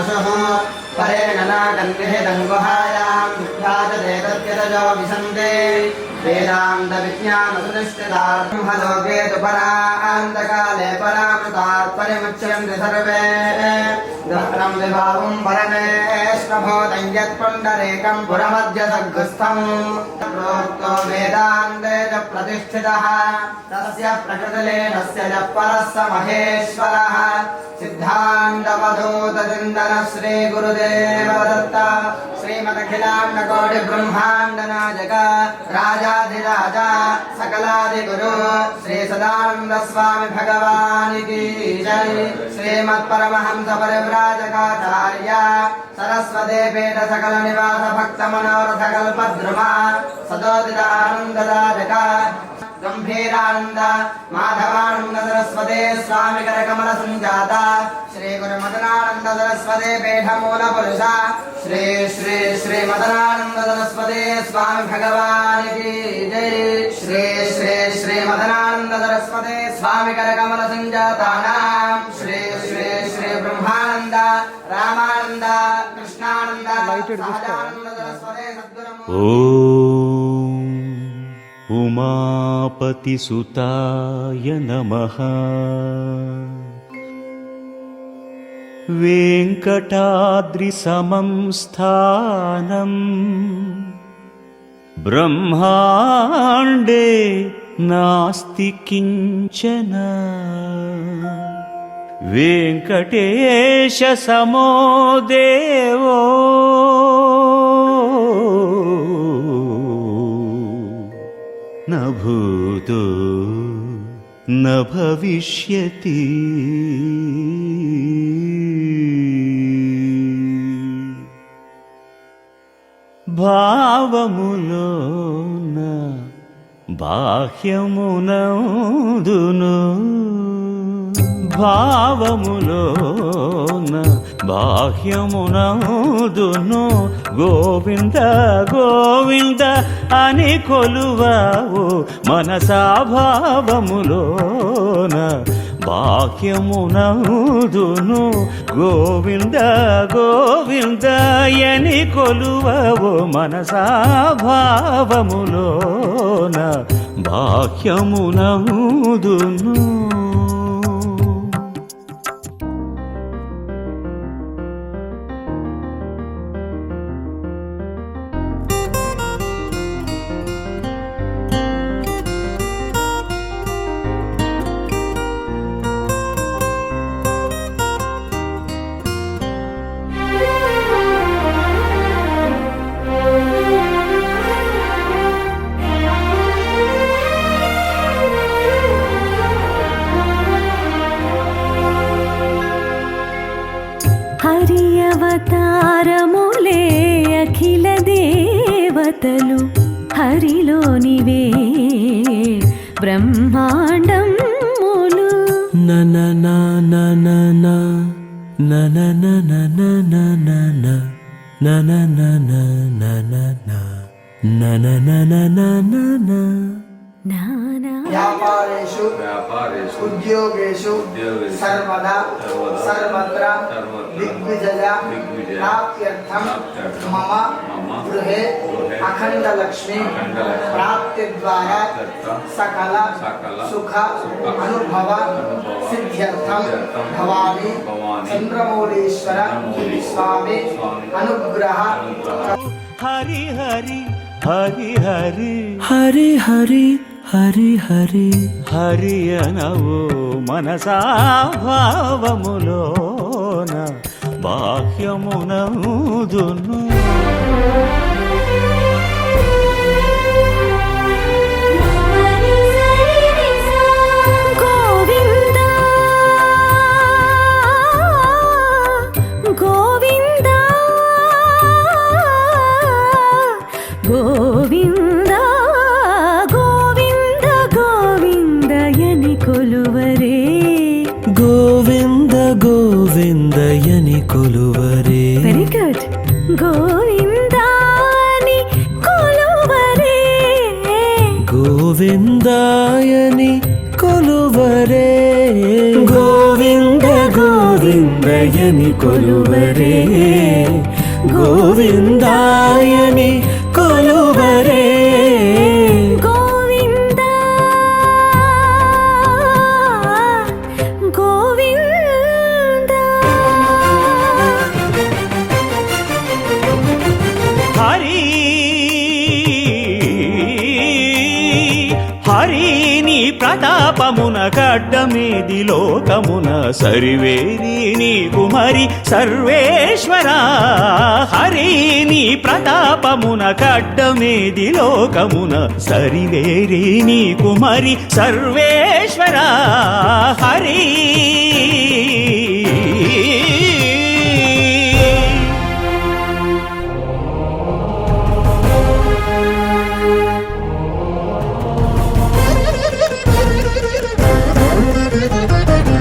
पशुः परेण नागन्निहितं गुहायां विभ्राजते विशन्ते वेदान्तविज्ञानसुनिश्चितार्थलोके तु परान्तकाले परामृतात् परिमुच्यन्ते सर्वे दहनं विभावं परमेश्वभूतं यत्पुण्डरीकं पुरमध्यसग्गस्थं प्रोक्तो वेदान्ते च प्रतिष्ठितः तस्य प्रकृतिलीनस्य च परः स महेश्वरः सिद्धान्तवधूतचिन्तन श्री गुरुदेव दत्त श्रीमदखिलाण्डकोटि ब्रह्माण्डनायक राजाधिराजा सकलादिगुरु श्री सदानंद स्वामी भगवान की जय। श्रीमत्परमहंस परिव्राजकाचार्य सरस्वती पीठ सकल निवास भक्त मनोरथ कल्पद्रुमा सदोदित आनंददायक गंभीरानंद माधवानंद सरस्वती स्वामी करकमल संजाता श्री गुरु मदनानंद सरस्वती पीठ मूल पुरुष श्री श्री श्री मदनानंद सरस्वती स्वामी भगवान की जय। श्री श्री श्री मदनानंद सरस्वती स्वामी करकमल संजाता नाम श्री श्री श्री ब्रह्मानंद रामानंद कृष्णानंद सदानंद सरस्वती सद्गुरु उमापतिसुताय नमः। वेङ्कटाद्रिसमं स्थानं ब्रह्माण्डे नास्ति किञ्चन। वेङ्कटेशसमो देवो न भूतो न भविष्यति। భావములోన బాహ్యమునందును భావములోన బాహ్యమునందును గోవింద గోవింద అని కొలువావు మనసా భావములోన బాహ్యమునందును గోవింద గోవింద అని కొలువావు మనసా భావములోన బాహ్యమునందును హరి అవతారములే అఖిల దేవతలు హరిలోనివే బ్రహ్మాండములు నన నన నన నన నన నన నన నన నన నన నన నన నన వ్యాపారేషు ఉద్యోగేషు సర్వదా సర్వత్ర దిగ్విజయ ప్రాప్త్యర్థం మమ గృహే అఖండ లక్ష్మి ప్రాప్తి ద్వారా సకల సుఖ అనుభవ సిద్ధ్యర్థం భవామి చంద్రమౌళీశ్వర స్వామి అనుగ్రహ హరి హరి హరి హరి హరి హరి హరి హరి హరి అనవు మనసా భావములోన బాహ్యమునందును గోవింద గోవింద గోవిందయని కొలువరే గోవింద గోవిందయని కొలువరే. Very good. గోవిందాని కొలువరే గోవిందాయని కొలువరే. గోవింద గోవింద గోవిందయని కొలువరే గోవిందాయని కొలువరే గోవింద గోవింద హరి హరి నీ ప్రతాపమున కడ్డమేది లోకమున సరివేరి నీకు మరి సర్వేశ్వర హరి నీ ప్రతాపమున కడ్డమేది లోకమున సరివేరి నీకు మరి సర్వేశ్వర హరి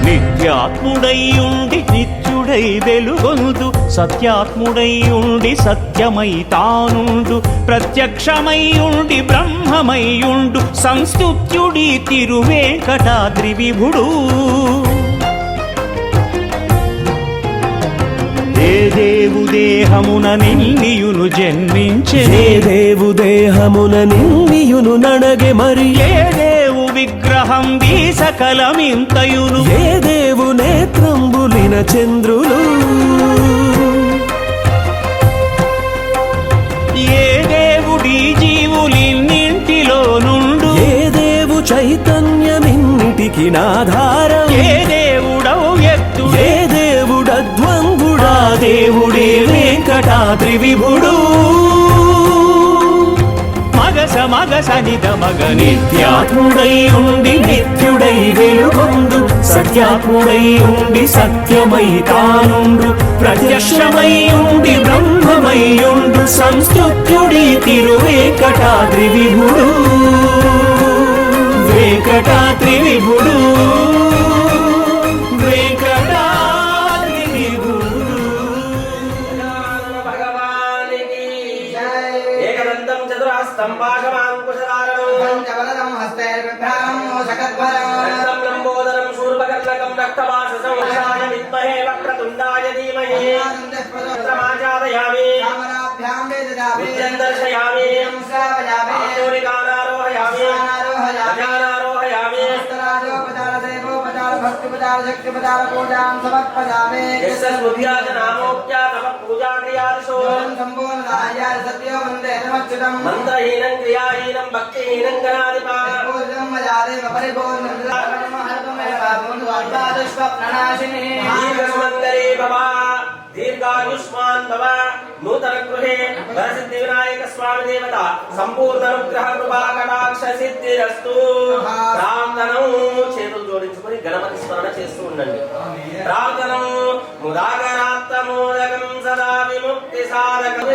నిత్యాత్ముడై ఉండి నిత్యుడై వెలుగొందు సత్యాత్ముడై ఉండి సత్యమై తానుండు ప్రత్యక్షమై ఉండి బ్రహ్మమై ఉండు సంస్తుత్యుడి తిరువేంకటాద్రి విభుడు ఏ దేవు దేహమున నిన్నియును జన్మించే ఏ దేవు దేహమున నిన్నియును నడగే మరి ఏ దేవు విగ్రహం సకలమింతయును ఏ దేవు నేత్రంబులిన చంద్రులు ఏ దేవుడి జీవులిన్నింటిలో నుండు ఏ దేవు చైతన్యమిన్నిటికి నాధారం ఏ దేవుడవు వ్యక్తు ఏ దేవుడద్వంగుడా దేవుడే వెంకటాద్రి విభుడు మగస నిద మగ నిత్యాత్ముడై ఉండి నిత్యుడై వెలుగొందు సత్యాత్ముడై ఉండి సత్యమై తానుండు ప్రత్యక్షమై ఉండి బ్రహ్మమై ఉండు సంస్తుత్యుడి తిరువేంకటాద్రి విభుడు వెంకటాద్రి విభుడు వెంకటాద్రి విభుడు భగవానికి జై ఏకదంతం చతురాస్తం పాశమాంకుశధారణం పంచవరదం హస్తే బిభ్రాణం మోషకద్వరం దంతం లంబోదరం శూర్పకర్ణకం రక్తవాససం వశాయ విద్మహే వక్రతుండాయ ధీమహి చంద్రమాచాదయామి కామనాభ్యాం వేదదామి విద్యం దర్శయామి శ్రావయామి ఆరోహయామి ఆరోహయామి అజానారోహయామి రాజోపచార దేవోపచార భక్తిపచార శక్తిపచార పూజాం సమర్పయామి యస్య స్మృత్యాచ నామోక్త్యా తమ పూజా క్రియాదిషు సంపూర్ణాయ సత్యో వందే నమచ్యుతం మంత్రహీనం క్రియాహీనం భక్తిహీనం గణాధిపా పూర్ణం మయాదేవ పరిపూర్ణం స్వప్ననాశిని దీర్ఘసుమంగళే భవ దీర్ఘాయుష్మాన్ భవ నూతన గృహే వరసిద్ధి వినాయక స్వామి దేవత సంపూర్ణ అనుగ్రహ కృపా కటాక్ష సిద్ధిరస్తు ప్రార్థనం చేతులు జోడించుకొని గణపతి స్మరణ చేస్తూ ఉండండి ప్రార్థనం ముదాగరాత్తమోదకం సదా విముక్తి సాధకం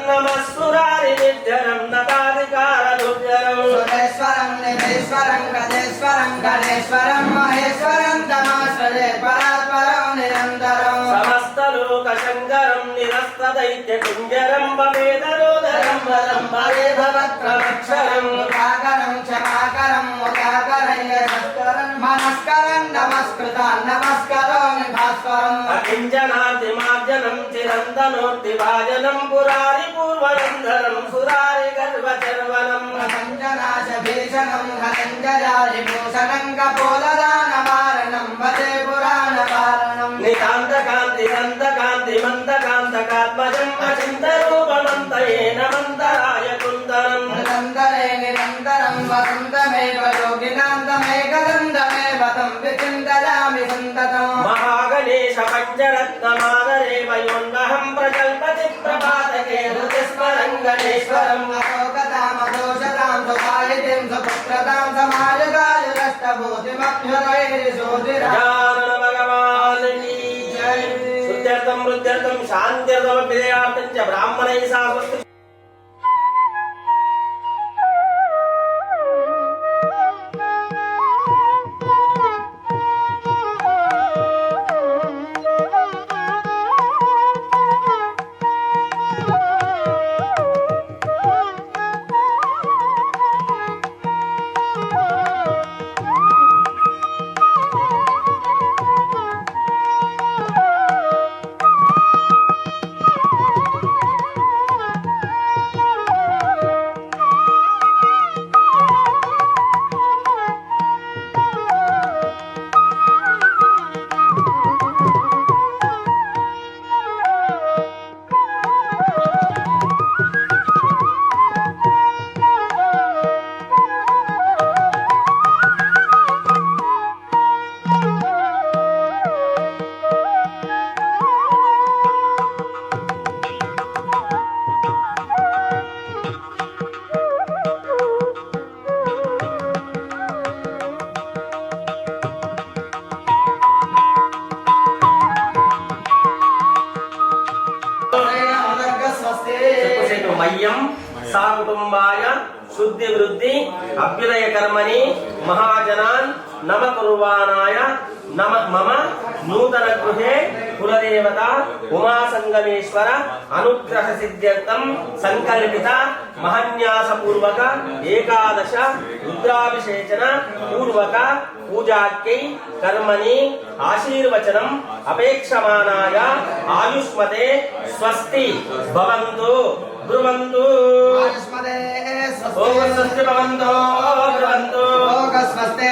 నమస్సురారి నిర్జనం నతాధికార దుర్జనం సురేశ్వరం నిరేశ్వరం గజేశ్వరం గణేశ్వరం మహేశ్వరం తమాశ్వరే పరాత్పరం నిరంతరం సమస్త లోక శంకరం నిరస్త దైత్య కుంజరం భవేదరోదరం వరం భవే భవత్రమక్షరం ముఖాకరం క్షమాకరం ముఖాకరయ్య సత్కరం మనస్కరం నమస్కృతం నమస్కరోమి భాస్వరం అకించనార్తిమార్జనం చిరంతనోర్తి భాజనం పురారి పూర్వనందరం సురారి గర్వచర్వనం సంజనాశ భీషణం ధనంజయారి భూషణం కపోలదానవారణం వదే పురాణ వారణం నితాంతకాంతి దంతకాంతి మంతకాంతకాత్మజం అచింత రూపమంతయేన మంతరాయ కుందరం నిరంతరే నిరంతరం వసంతమేవ యోగినాంతమేకదంతమేవ తం విచింతయామి సంతతం మహాగణేశ పంచరత్నమాదరే వయోన్వహం ప్రకల్పతి ప్రభాతకే హృతిస్మరం గణేశ్వరం అశోకతామదోషతాం సుపాలితిం సుపుత్రతాం సమాయుగాయురష్టభూతిమభ్యురైరిశోధిరా గజానన భగవానికి జై. శుద్ధ్యర్థం వృద్ధ్యర్థం శాంత్యర్థం విజయార్థం చ బ్రాహ్మణై సాస్వస్తి అయ్యం సా కుటుంబాయ శుద్ధి వృద్ధి అభ్యుదయ కర్మణి మహాజనాన్ నమ కుర్వాణాయ నమ మమ నూతన గృహే కులదేవత ఉమా సంగమేశ్వర అనుగ్రహ సిద్ధ్యర్థం సంకల్పిత మహన్యాస పూర్వక ఏకాదశ రుద్రాభిషేచన పూర్వక పూజాఖ్యై కర్మణి ఆశీర్వచనం అపేక్షమానాయ ఆయుష్మతే స్వస్తి భవంతు బ్రువంతు ఆయుష్మతే ఓం స్వస్తి భవంతు బ్రువంతు భోగస్వస్తే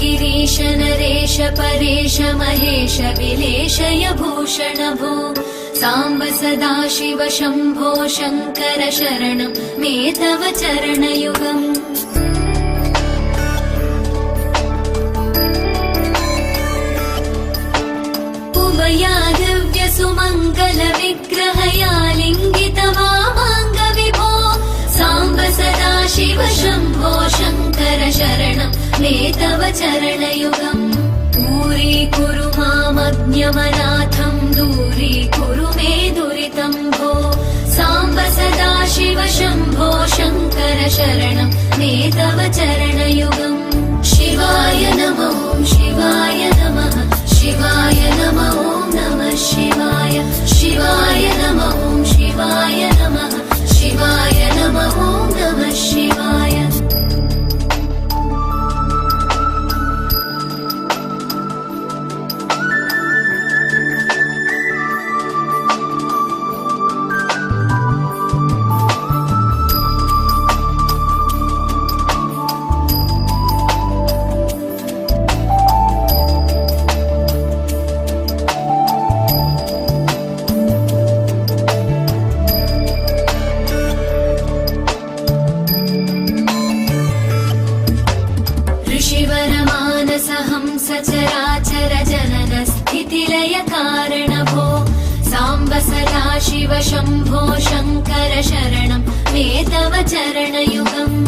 गिरीश नरेश परेश महेश विलेशय भूषण भो साम्ब सदाशिव शम्भो शङ्कर शरणं मे तव चरणयुगम् उमया दिव्य सुमङ्गल विग्रहया लिङ्गित वामाङ्ग विभो साम्ब सदाशिव शम्भो शङ्कर शरणं मे तव चरणयुगम् दूरीकुरु मामज्ञमनाथं दूरीकुरु मे दुरितं भो साम्ब सदाशिव शम्भो शङ्कर शरणं मे तव चरणयुगम् शिवाय नमो शिवाय नमः शिवाय नमो नमः शिवाय शिवाय नमो शिवाय नमः शिवाय नमो नमः शिवाय सचराचर जनन स्थितिलय कारण भो साम्ब सदाशिव शम्भो शङ्कर शरणं मे तव चरणयुगम्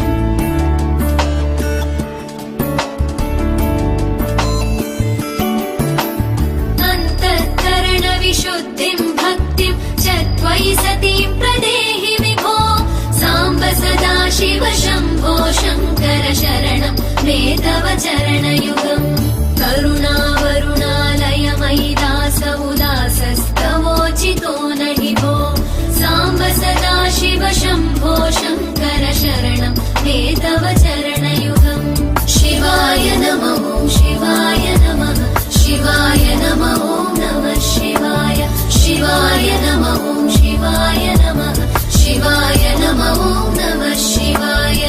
अन्तःकरण विशुद्धिं भक्तिं च त्वयि सति सदाशिव शम्भो शङ्कर शरणं मे तव चरणयुगम् करुणावरुणालय मयि दास उदासस्तवोचितो न हि भो साम्ब सदाशिव शम्भो शङ्कर शरणं मे तव चरणयुगम् शिवाय नमः शिवाय नमः शिवाय नमः नमः शिवाय शिवाय नमः शिवाय नमः शिवाय नमः नमः शिवाय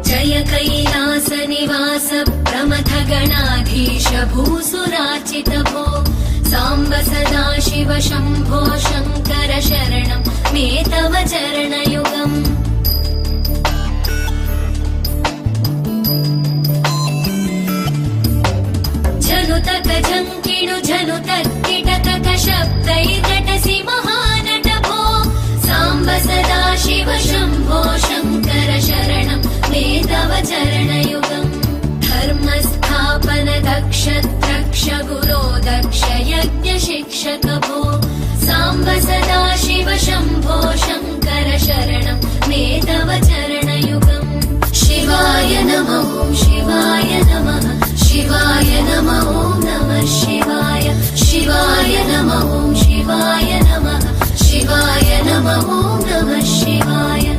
जय कैलासनिवास प्रमथ गणाधीश भूसुराचित भो साम्ब सदाशिव शम्भो शङ्कर शरणं मे तव चरणयुगम् जनुतक जङ्किणु जनुतक्किटतक शब्दैर्नटसि महानट भो साम्ब सदाशिव शम्भो शङ्कर शरणं मे तव चरणयुगम् धर्मस्थापन दक्ष द्रक्ष गुरो दक्ष यज्ञ शिक्षक भो साम्ब सदाशिव शम्भो शङ्कर शरणं मे तव चरणयुगम् शिवाय नमः शिवाय नमः शिवाय नमः नमः शिवाय शिवाय नमः शिवाय नमः शिवाय नमः नमः शिवाय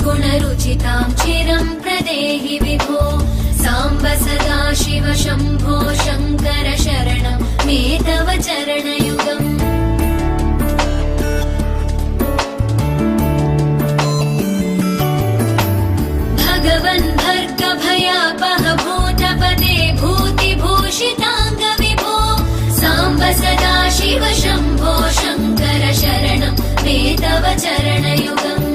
गुणरुचितां चिरं प्रदेहि विभो साम्ब सदाशिव शम्भो शङ्कर शरणं मे तव चरणयुगम् भगवन् भर्ग भयापह भूतपदे भूतिभूषिताङ्ग विभो साम्ब सदाशिव शम्भो शङ्कर शरणं मे तव चरणयुगम्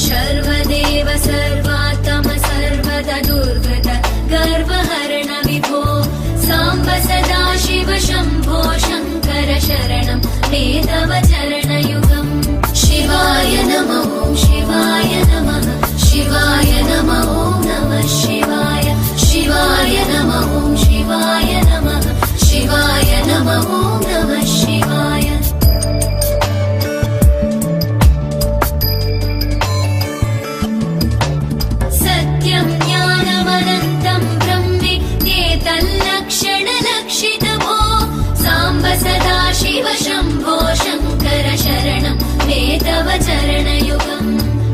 सर्वदेव सर्वात्म सर्वदा दुर्गत गर्वहरण विभो साम्ब सदाशिव शम्भो शङ्कर शरणं मे तव चरणयुगम् शिवाय नमः शिवाय नमः शिवाय नमः नमः शिवाय शिवाय नमः शिवाय नमः शिवाय नमः नमः शिवाय सत्यं ज्ञानमनन्तं ब्रह्मेतल्लक्षणलक्षित भो साम्ब सदाशिव शम्भो शङ्कर शरणं मे तव चरणयुगम्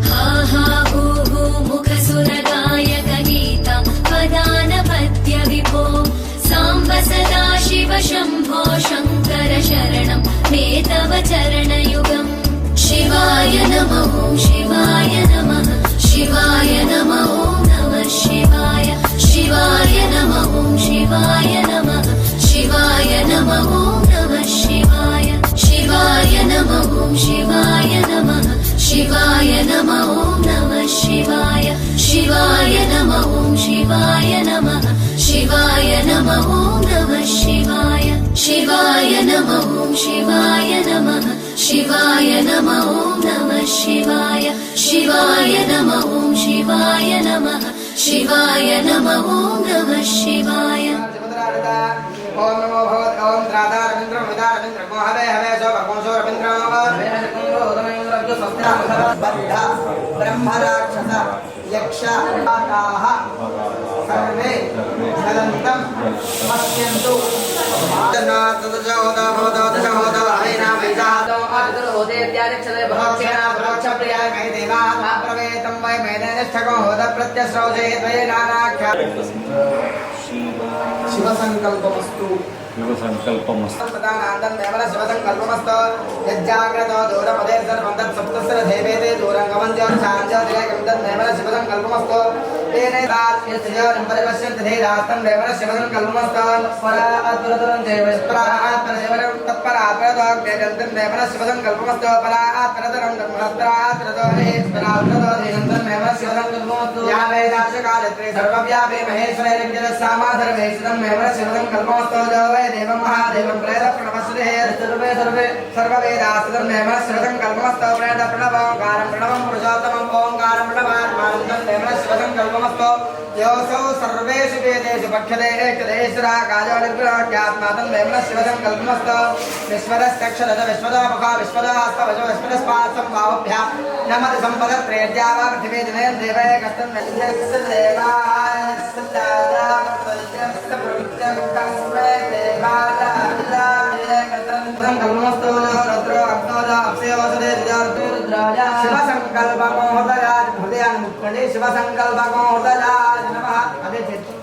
हा हा हू हू मुखसुरगायक गीता वदानपद्य विभो साम्ब सदाशिव शम्भो शङ्कर शरणं मे तव चरणयुगम् शिवाय नमः शिवाय नमः शिवाय नमः नमः शिवाय शिवाय नमः शिवाय नमः शिवाय नमः नमः शिवाय शिवाय नमः शिवाय नमः शिवाय नमः नमः शिवाय शिवाय नमः शिवाय नमः शिवाय नमः नमः शिवाय शिवाय नमः शिवाय नमः शिवाय नमः नमः शिवाय शिवाय नमः शिवाय नमः शिवाय नमः नमः शिवाय ओम नमो भगवते ओम त्राता रविंद्र विदा रविंद्र मोहदे हवे सो भगवंसो रविंद्र बद्धा ब्रह्मराक्षस यक्ष आकाः सर्वे चलन्तं पश्यन्तु जन्नात तदजोदा भवतो दशहोदा हैना वैदा ప్రత్యాచక్షతే పరోక్షేణ పరోక్షప్రియాయ మే దేవాः ప్రవేతం వై మేనేష్టకో హోద ప్రత్యశ్రౌజే ద్వయ నానాఖ్యా శివ సంకల్పమస్తు సదానందం దేవల శివ సంకల్పమస్తు యజ్జాగ్రతో దూరపదే సర్వం తత్సప్తస్ర దేవేతే దూరం గమంజో శాంజో దిరేకం దేవల శివ సంకల్పమస్తు తేనే దాస్యస్యోరం పరిపశ్యంతి ధీరాస్తం దేవల శివ సంకల్పమస్తు పరాత్పరతరం దేవస్పరాత్పర దేవలం తత్పరాత్పరతోగ్నేదంతం దేవల శివ సంకల్పమస్తు పరాత్పరతరం బ్రహ్మస్త్రాత్పరతో హేస్పరాత్పరతో ధీరంతం దేవల శివ సంకల్పమస్తు యా వేదాశకాలత్రే సర్వవ్యాపే మహేశ్వరైర్యజ సామాధర్మేశ్వరం దేవల శివ సంకల్పమస్తు జోవే దేవం మహాదేవం ప్రేత ప్రణవస్రే సర్వే సర్వే సర్వవేదాస్తం దేవల శివ సంకల్పమస్తు ప్రేత ప్రణవోంకారం ప్రణవం పురుషోత్తమం ఓంకారం ప్రణవాత్మానందం దేవల శివ సంకల్పమస్తు योऽसौ सर्वेषु वेदेषु पक्षते एकदेशरा काजोनिर्ग्रहाख्यात्मातं देवल शिव संकल्पमस्तु विश्वदस्तक्षरज विश्वदोमुखा विश्वदास्तवजो विश्वदस्पात्सं बाहुभ्यां नमति सम्पदत्रेद्या वा पृथिवी दिनयं देवये कष्टं नश्यस्य देवाय संकल्पमस्तु रुद्रो अग्नोज अप्सयोसदे शिव संकल्पमो हृदयाय हृदयान् मुक्कणे शिव संकल्पमो हृदयाय नमः अदे चेतु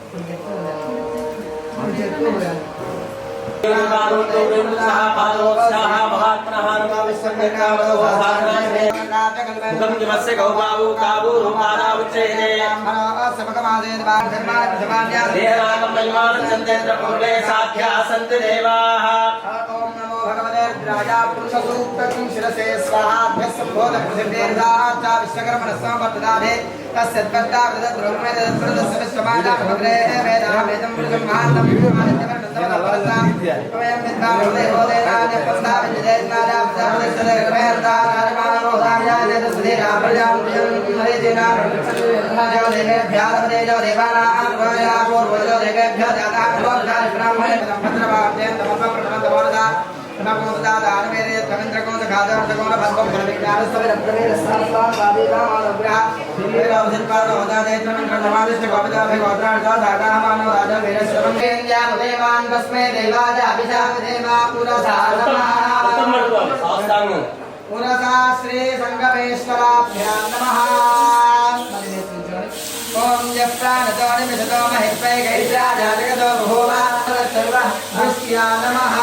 राजा पुरुष सूक्तं शिरसे स्वाहाभ्यः संबोध पृथिवीर्धाचा विश्वकर्मणस्समवर्तदाभे तस्यद्वद्दा वृदद्रोमे तद्वृदस्य विश्वमाजा भद्रे वेदामेदं पुरुषं महान्तं विमानत्यवर्णन्दवनवरसा त्वयं विद्वांसदे होदेनान्य प्रस्ताविजयेनाजा प्रजापतिस्तदे कृपयर्दाराजमानोदार्याजतसुधीराप्रजां हरिजिना जो देवेभ्यादवदेजो देवानां गोया पूर्वजो देवेभ्यो जाता पूर्वजानि ब्राह्मणे पदं भद्रवाद्यं तमपप्रपदवरदा नमो दादान मेरे रविंद्र को खादर को भस्म कर विज्ञान सब प्रवेश संस्कार वादी का अनुग्रह मेरा उदित पार होता दे रविंद्र नमाविष्ट गोविंद भे गोत्रा दादा मानो राजा मेरे श्रवण के ज्ञान देवान तस्मै देवाज अभिषेक देवा पुरसा नमः पुरसा श्री संगमेश्वराभ्यां नमः ओम जप्राणतो निमिषतो महेश्वै गैत्राजाजगतो भूमा सर्व दृष्ट्या नमः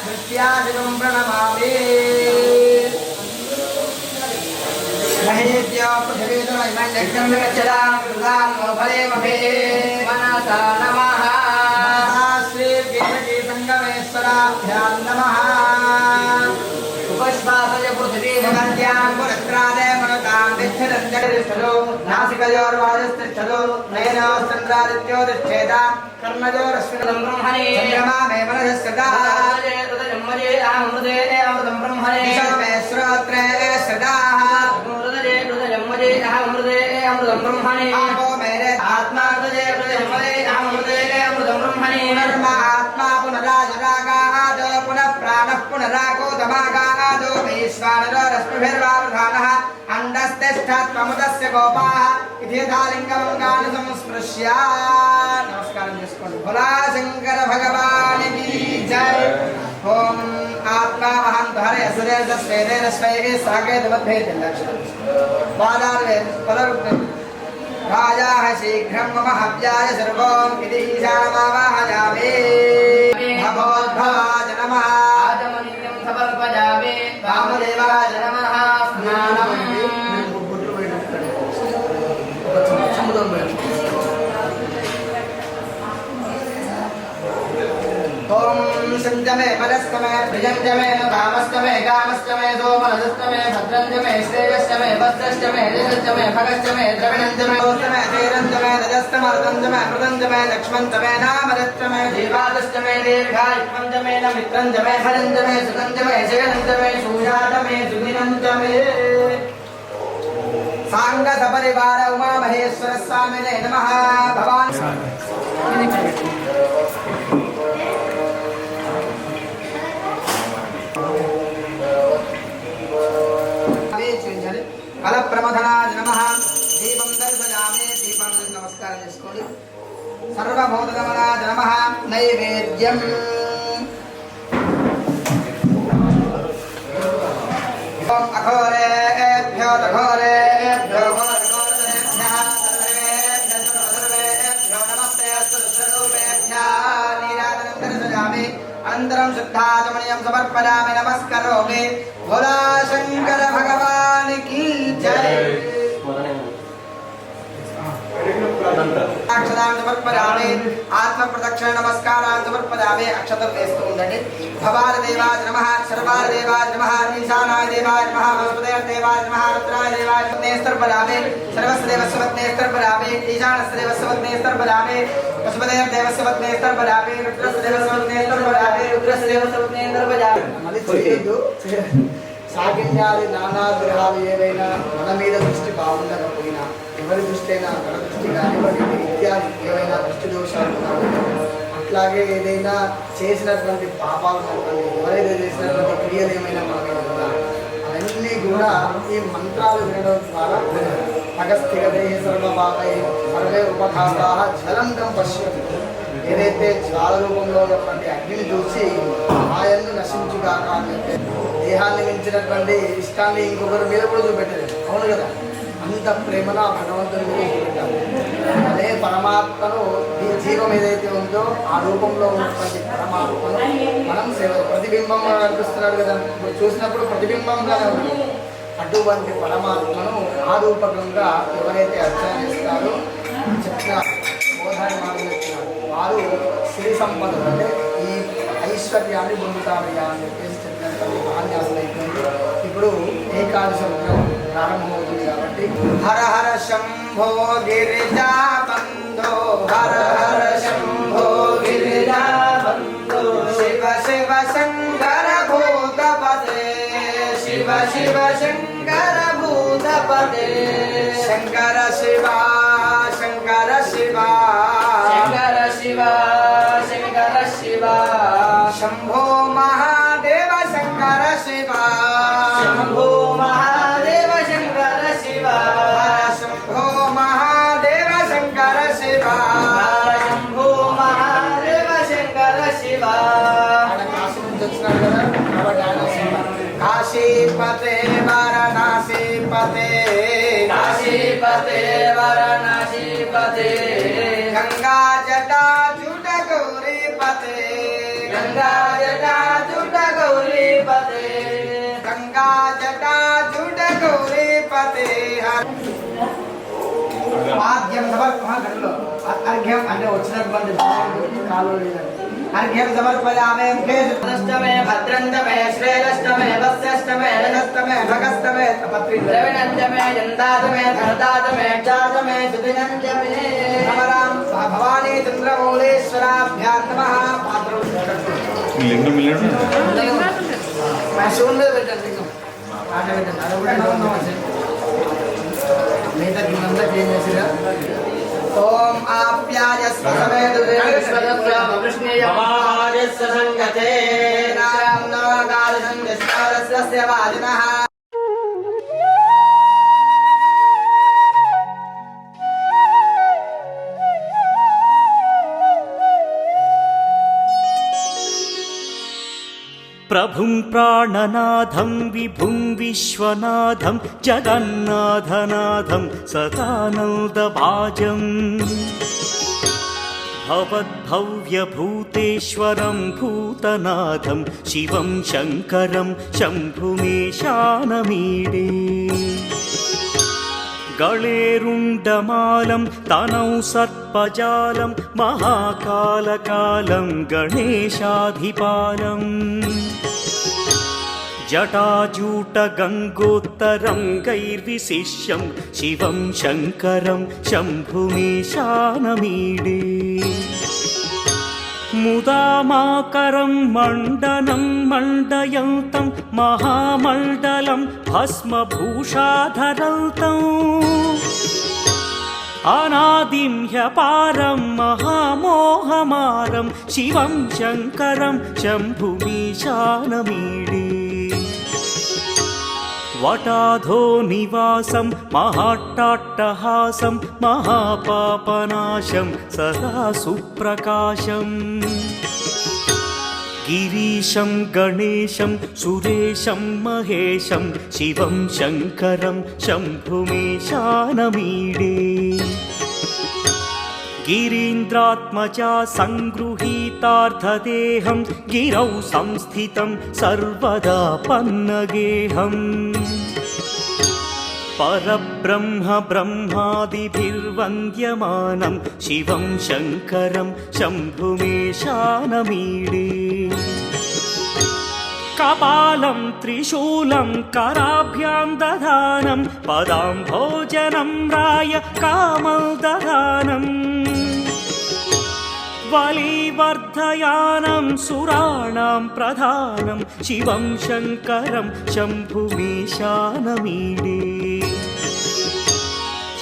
दृष्ट्यादिवं प्रणमामि महेद्यो पृथिवीतमैमं यज्ञं विगच्छतां कृतां फलेमभे मनसा नमः श्री कीर्ति संगमेश्वराभ्यां नमः उपस्वासय पृथिवी भगन्त्यां पुरस्त्रादे मनतां तिष्ठतं जगदिष्ठतो नासिकयोर्वायुस्तिष्ठतो नयनोश्चन्द्रादित्यो तिष्ठेतां कर्मजोरश्विनं ब्रह्मणे चन्द्रमा मे मनसस्सदा जम्मजे अमृते अमृतं ब्रह्मणे मे श्रोत्रे सदाः मृदजे जम्मजे अमृते अमृतं ब्रह्मणे आपो मेरे आत्मा मृदजे जम्मजे अमृते अमृतं ब्रह्मणे कर्म आत्मा पुनराजरागादो पुनः प्राणः पुनरागो दमागादो वैश्वानरो रश्मिभिर्वावधानः अंडस्तिष्ठत्वमुदस्य गोपाः इति यथालिङ्गं गानसंस्पृश्य नमस्कारं చేసుకోండి भोला शंकर भगवान की जय ओम आत्मा महांतरे असुरे तस्वेदे रस्वैः सागे दमद्धे जन्नक्षरं बालार्वे पलरुक्ते राजाः शीघ्रं मम हव्याय सर्वं इति ईशानमावाहयामि भगवद्भवाय नमः आजमनित्यं समर्पयामि वामदेवाय नमः स्नानं ओम संजमे मनस्तमे प्रियंजमे कामस्तमे कामस्तमे सोमनस्तमे भद्रंजमे श्रेयस्तमे भद्रस्तमे यशस्तमे भगस्तमे द्रविणंजमे दोस्तमे धीरंजमे रजस्तमर्दंजमे मृदंजमे लक्ष्मणजमे नामरत्तमे जीवादस्तमे दीर्घायुष्मंजमे नमित्रंजमे भरंजमे सुगंजमे जयंजमे सूर्यातमे सुदिनंजमे सांग सपरिवार उमा महेश्वर स्वामिने नमः भवान् फल प्रमथनाय नमः दीपं दर्शयामि दीपं नमस्कारं చేసుకోండి सर्वभूतगमनाय नमः नैवेद्यम् ओम अनन्तरं शुद्धाचमनीयं समर्पयामि नमस्करोमि भोला शंकर भगवान की जय अक्षतां समर्पयामि आत्म प्रदक्षिण नमस्कारान् समर्पयामि अक्षतं वेस्तु ఉండండి भवार देवाय नमः सर्वार देवाय नमः ईशानाय देवाय नमः वसुदेव देवाय नमः रुद्राय देवाय नेस्तर परामे सर्वस्य देवस्वत नेस्तर परामे ईशानस्य देवस्वत नेस्तर परामे वसुदेव देवस्वत नेस्तर परामे रुद्रस्य देवस्वत नेस्तर परामे रुद्रस्य देवस्वत नेस्तर परामे మళ్ళీ చేయొద్దు సాగిన్యాది నానా గ్రహాలు ఏవైనా మన మీద దృష్టి బాగుండకపోయినా ఎవరి దృష్టి అయినా మన దృష్టి కానివ్వండి ఇత్యాది ఏవైనా దృష్టి దోషాలు అట్లాగే ఏదైనా చేసినటువంటి పాపాలు ఎవరైతే చేసినటువంటి క్రియలు ఏమైనా మన మీద ఉన్నా అవన్నీ కూడా ఈ మంత్రాలు వినడం ద్వారా అగస్త్యగదే సర్వభావై సర్వే ఉపఖాతా జ్వలంతం పశ్యతి ఏదైతే జ్వాల రూపంలో ఉన్నటువంటి అగ్నిని చూసి ఆయన్ను నశించుగాక అని చెప్పి దేహాన్ని మించినటువంటి ఇష్టాన్ని ఇంకొకరి మీద కూడా చూపెట్టలేదు అవును కదా అంత ప్రేమను ఆ భగవంతుని మీద చూపెట్టాలి అదే పరమాత్మను ఈ జీవం ఏదైతే ఉందో ఆ రూపంలో ఉన్నటువంటి పరమాత్మను మనం ప్రతిబింబంగా కనిపిస్తున్నాడు కదా చూసినప్పుడు ప్రతిబింబంగానే ఉంది అటువంటి పరమాత్మను ఆ రూపకంగా ఎవరైతే అర్చన చేస్తారో చెప్పిన బోధాన్ని మాటలు చెప్తున్నారు వారు శ్రీ సంపద అంటే ఈ ఐశ్వర్యాన్ని పొందుతారయ్యా అని చెప్పేసి చెప్పినటువంటి మహాన్యాసం అయిపోయింది ఇప్పుడు ఏకాదశి ప్రారంభమవుతుంది కాబట్టి హర హర శంభో గిరిజా బంధో హర హర శంభో గిరిజా బంధో శివ శివ శంకర భూతపదే శివ శివ శంకర భూతపదే శంకర శివ శంకర శివ శంకర శివ శంకర శివ శంభో మహాదేవ శంకర శివ శంభో మహాదేవ శంకర శివ శంభో మహాదేవ శంకర శివ శంభో మహాదేవ శంకర శివ కాశీ నుంచి వచ్చినాడు కదా కాబట్టి ఆయన కాశీపతే వారణాసీపతే కాశీపతే వారణాసీపతే గంగా జటా జుట గౌరీపతే గంగా జటా జుట గౌరీపతే గంగా జటా జుట గౌరీపతే ఆద్యం సమర్పణలో అర్ఘ్యం అంటే వచ్చినటువంటి కాలు अर्घ्यं समर्पयामि मुखेशमे भद्रन्तमे श्रेयस्तमे वस्यस्तमे रजस्तमे भगस्तमे तपत्रि द्रविणन्तमे जन्दातमे धनदातमे चातमे सुदिनन्तमे नमरां भवानी चन्द्रमौलेश्वराभ्यां नमः पात्रं लिंगम मिलने मैं सुंदर बेटा लिंगम आने बेटा अरे बेटा नमः मैं तक नंदा के मेसिरा ओम आप्यायस्व समेत भवायस्व संगते नारायण नवकाल संगस्कारस्य वाजिनः ప్రభుం ప్రాణనాథం విభుం విశ్వనాథం జగన్నాథనాథం సదానందభాజం భవద్భవ్యభూతేశ్వరం భూతనాథం శివం శంకరం శంభుమేశానమీడే గళేరుండమాలం తనౌ సర్పజాలం మహాకాలకాలం గణేశాధిపాలం జటాజూటగంగోత్తరం గైర్విశిష్యం శివం శంకరం శంభుమేశానమీడే ముదామాకరం మండనం మండయంతం మహామండలం భస్మభూషాధరంతం అనాదిం హ్యపారం మహామోహమారం శివం శంకరం శంభుమీశానమీడే వటాధో నివాసం మహాట్టాట్టహాసం మహాపాపనాశం సదా సుప్రకాశం గిరీశం గణేశం సురేశం మహేశం శివం శంకరం శంభుమేశానమీడే गिरीन्द्रात्मजा सङ्गृहीतार्थदेहं गिरौ संस्थितं सर्वदा पन्नगेहम् परब्रह्म ब्रह्मादिभिर्वन्द्यमानं शिवं शङ्करं शम्भुमेशानमीडे कपालं त्रिशूलं कराभ्यां दधानं पदाम्भोजनं राय कामदधानम् बलिवर्धयानं सुराणां प्रधानं शिवं शङ्करं शम्भुमेशानमीडे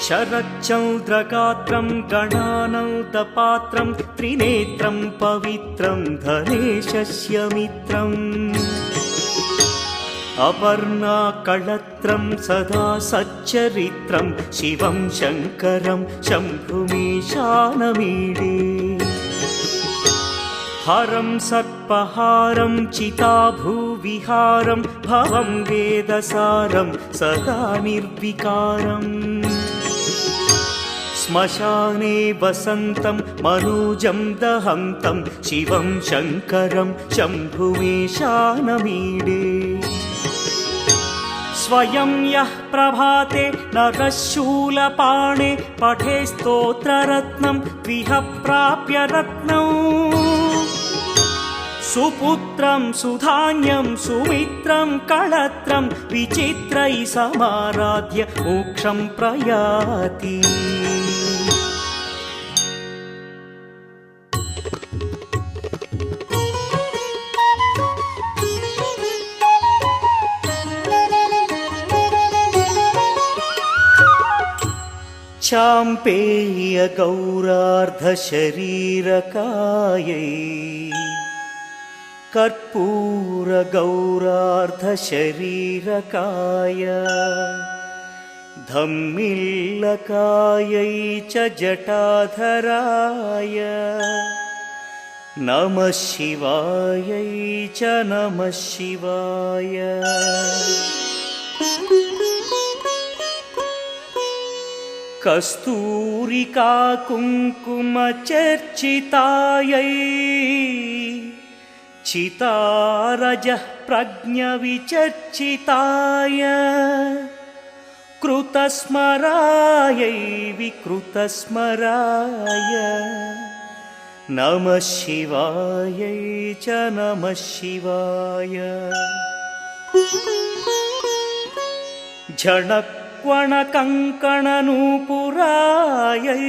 शरच्चन्द्रगात्रं गणानन्दपात्रं त्रिनेत्रं पवित्रं धनेशस्य मित्रम् अपर्णाकळत्रं सदा सच्चरित्रं शिवं शङ्करं शम्भुमेशानमीडे हरं सर्पहारं चिताभूविहारं भवं वेदसारं सदा निर्विकारम् श्मशाने वसन्तं मनोजं दहन्तं शिवं शङ्करं शम्भुमेशानमीडे स्वयं यः प्रभाते नरशूलपाणे पठे स्तोत्ररत्नं द्विह प्राप्य रत्नौ सुपुत्रं सुधान्यं सुमित्रं कळत्रं विचित्रैः समाराध्य मोक्षं प्रयाति चाम्पेय गौरार्धशरीरकायै कर्पूरगौरार्धशरीरकाय धम्मिल्लकायै च जटाधराय नमः शिवायै च नमः शिवाय कस्तूरिका कुङ्कुमचर्चितायै चितारजः प्रज्ञविचर्चिताय कृतस्मरायै विकृतस्मराय नमः शिवायै च नमः शिवाय झणक्वणकङ्कणनूपुरायै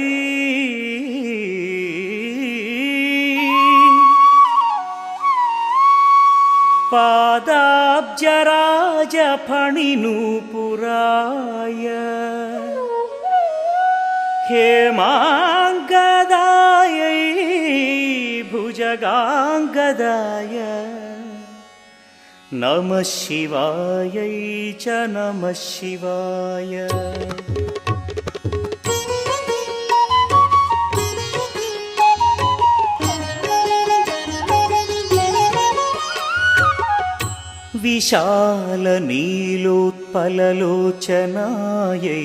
पादाब्जराजफणिनूपुराय हेमाङ्गदायै भुजगाङ्गदाय नमः शिवायै च नमः शिवाय विशालनीलोत्पललोचनायै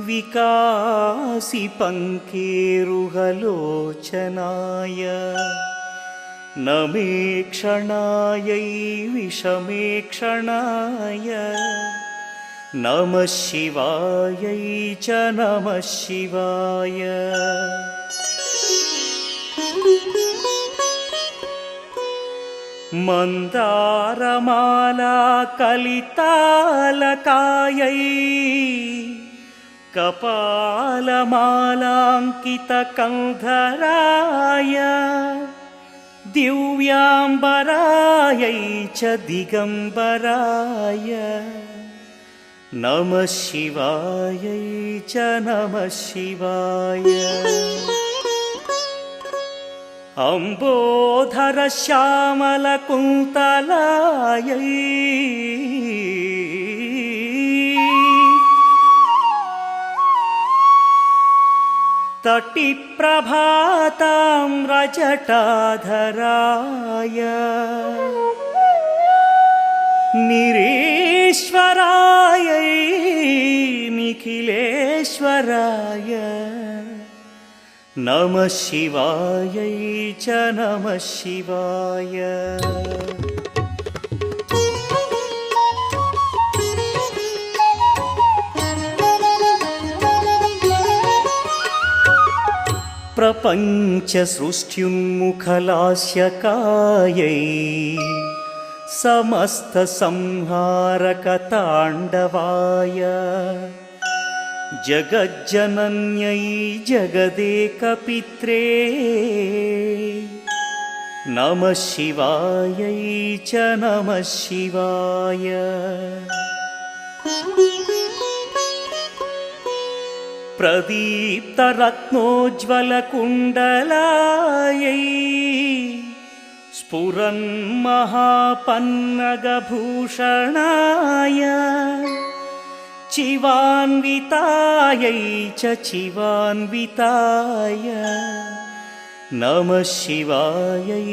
विकासिपङ्केरुहलोचनाय नमेक्षणायै विषमेक्षणाय नमः शिवायै च नमः शिवाय मन्दारमाला कलितालकायै कपालमालाङ्कितकन्धराय दिव्याम्बरायै च दिगम्बराय नमः शिवायै च नमः शिवाय अम्बोधरश्यामलकुन्तलायै तटिप्रभाताम्रजटाधराय निरीश्वरायै निखिलेश्वराय नमः शिवायै च नमः शिवाय प्रपञ्चसृष्ट्युन्मुखलास्यकायै समस्तसंहारकताण्डवाय जगज्जनन्यै जगदेकपित्रे नमः शिवायै च नमः शिवाय प्रदीप्तरत्नोज्ज्वलकुण्डलायै स्फुरन्महापन्नगभूषणाय चिवान्वितायै च चिवान्विताय नमः शिवायै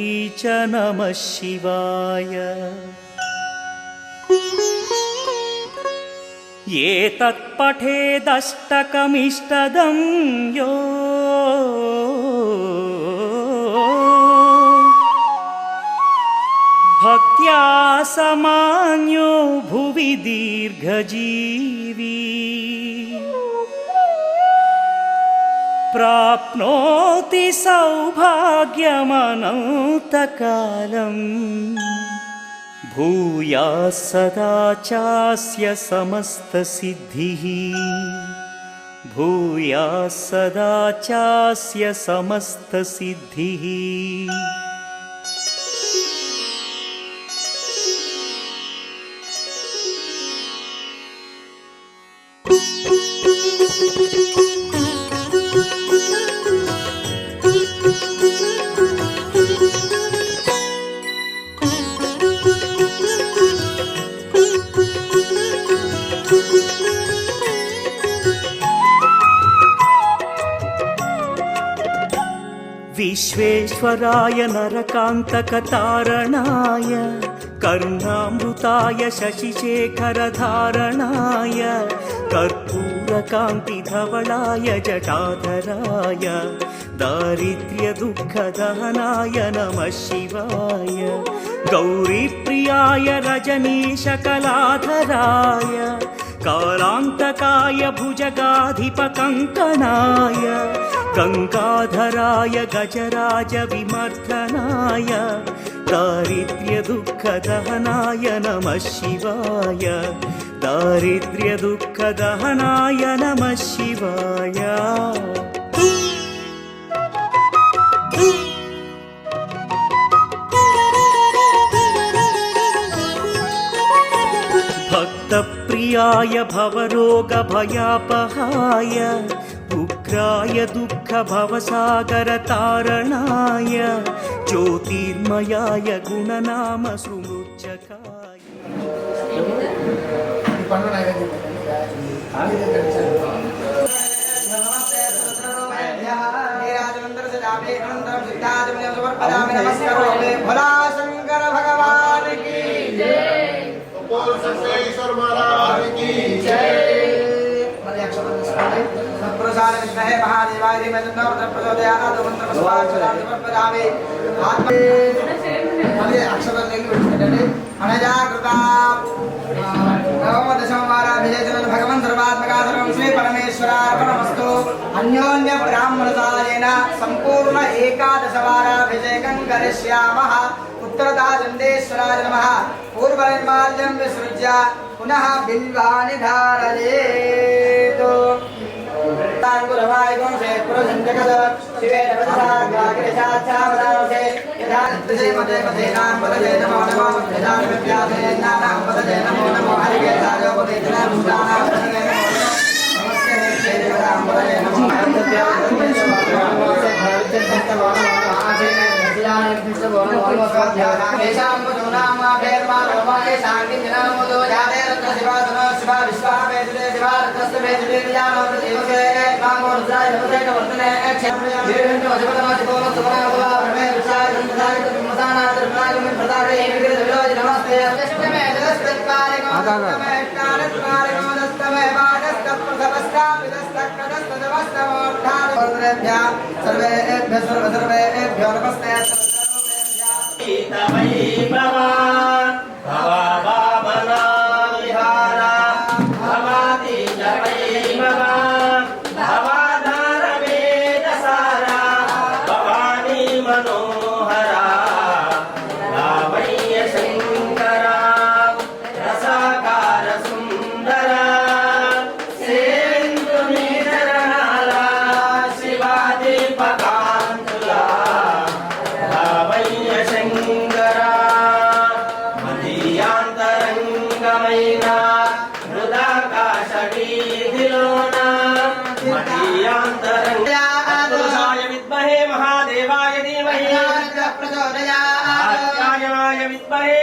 च नमः शिवाय ये तत्पठेदष्टकमिष्टदं यो भक्त्या समान्यो भुवि दीर्घजीवी प्राप्नोति सौभाग्यमनन्तकालम् भूयाः सदा चास्य समस्तसिद्धिः भूयाः सदा चास्य समस्तसिद्धिः विश्वेश्वराय नरकान्तकतारणाय कर्णामृताय शशिशेखरधारणाय कर्पूरकान्तिधवलाय जटाधराय दारिद्र्यदुःखदहनाय नमः शिवाय गौरीप्रियाय रजनीशकलाधराय कालान्तकाय भुजगाधिपकङ्कणाय गङ्गाधराय गजराज विमर्दनाय दारिद्र्यदुःखदहनाय नमः शिवाय दारिद्र्यदुःखदहनाय नमः शिवाय भक्तप्रियाय भवरोगभयापहाय उग्राय दुःखभवसागरतारणाय ज्योतिर्मयाय गुणनाम सुमृच्छकाय शंकर भगवान की जय। संगमेश्वर महाराज की जय। प्रसाद विष्णवे महादेवाय धीमहि प्रचोदयात् मंत्र पुष्पाक्षरां समर्पयामि आत्मे अक्षतं नीलि विष्णुटे अनजागृता नवम दशम वाराभिषेचन भगवन् सर्वात्मकासनं श्री परमेश्वरार्पणमस्तु अन्योन्य ब्राह्मणसायेन संपूर्ण एकादश वाराभिषेकं करिष्यामः उत्तरदाचण्डेश्वराय नमः पूर्वनिर्माल्यं विसृज्य पुनः बिल्वानि धारयेत् तांगुरवाय गुणसे पुरसंजगत शिवे नवसाग्राग्रेशाच्छावदांसे यथा नित्यसे मते मतेनां पदये नमो नमो यदान विद्यासे नानां पदये नमो नमो हरिगे सायो पदेतना भूतानां पदये नमो नमस्ते नित्ये देवतां पदये नमो नमस्ते सर्वेभ्यो नमस्ते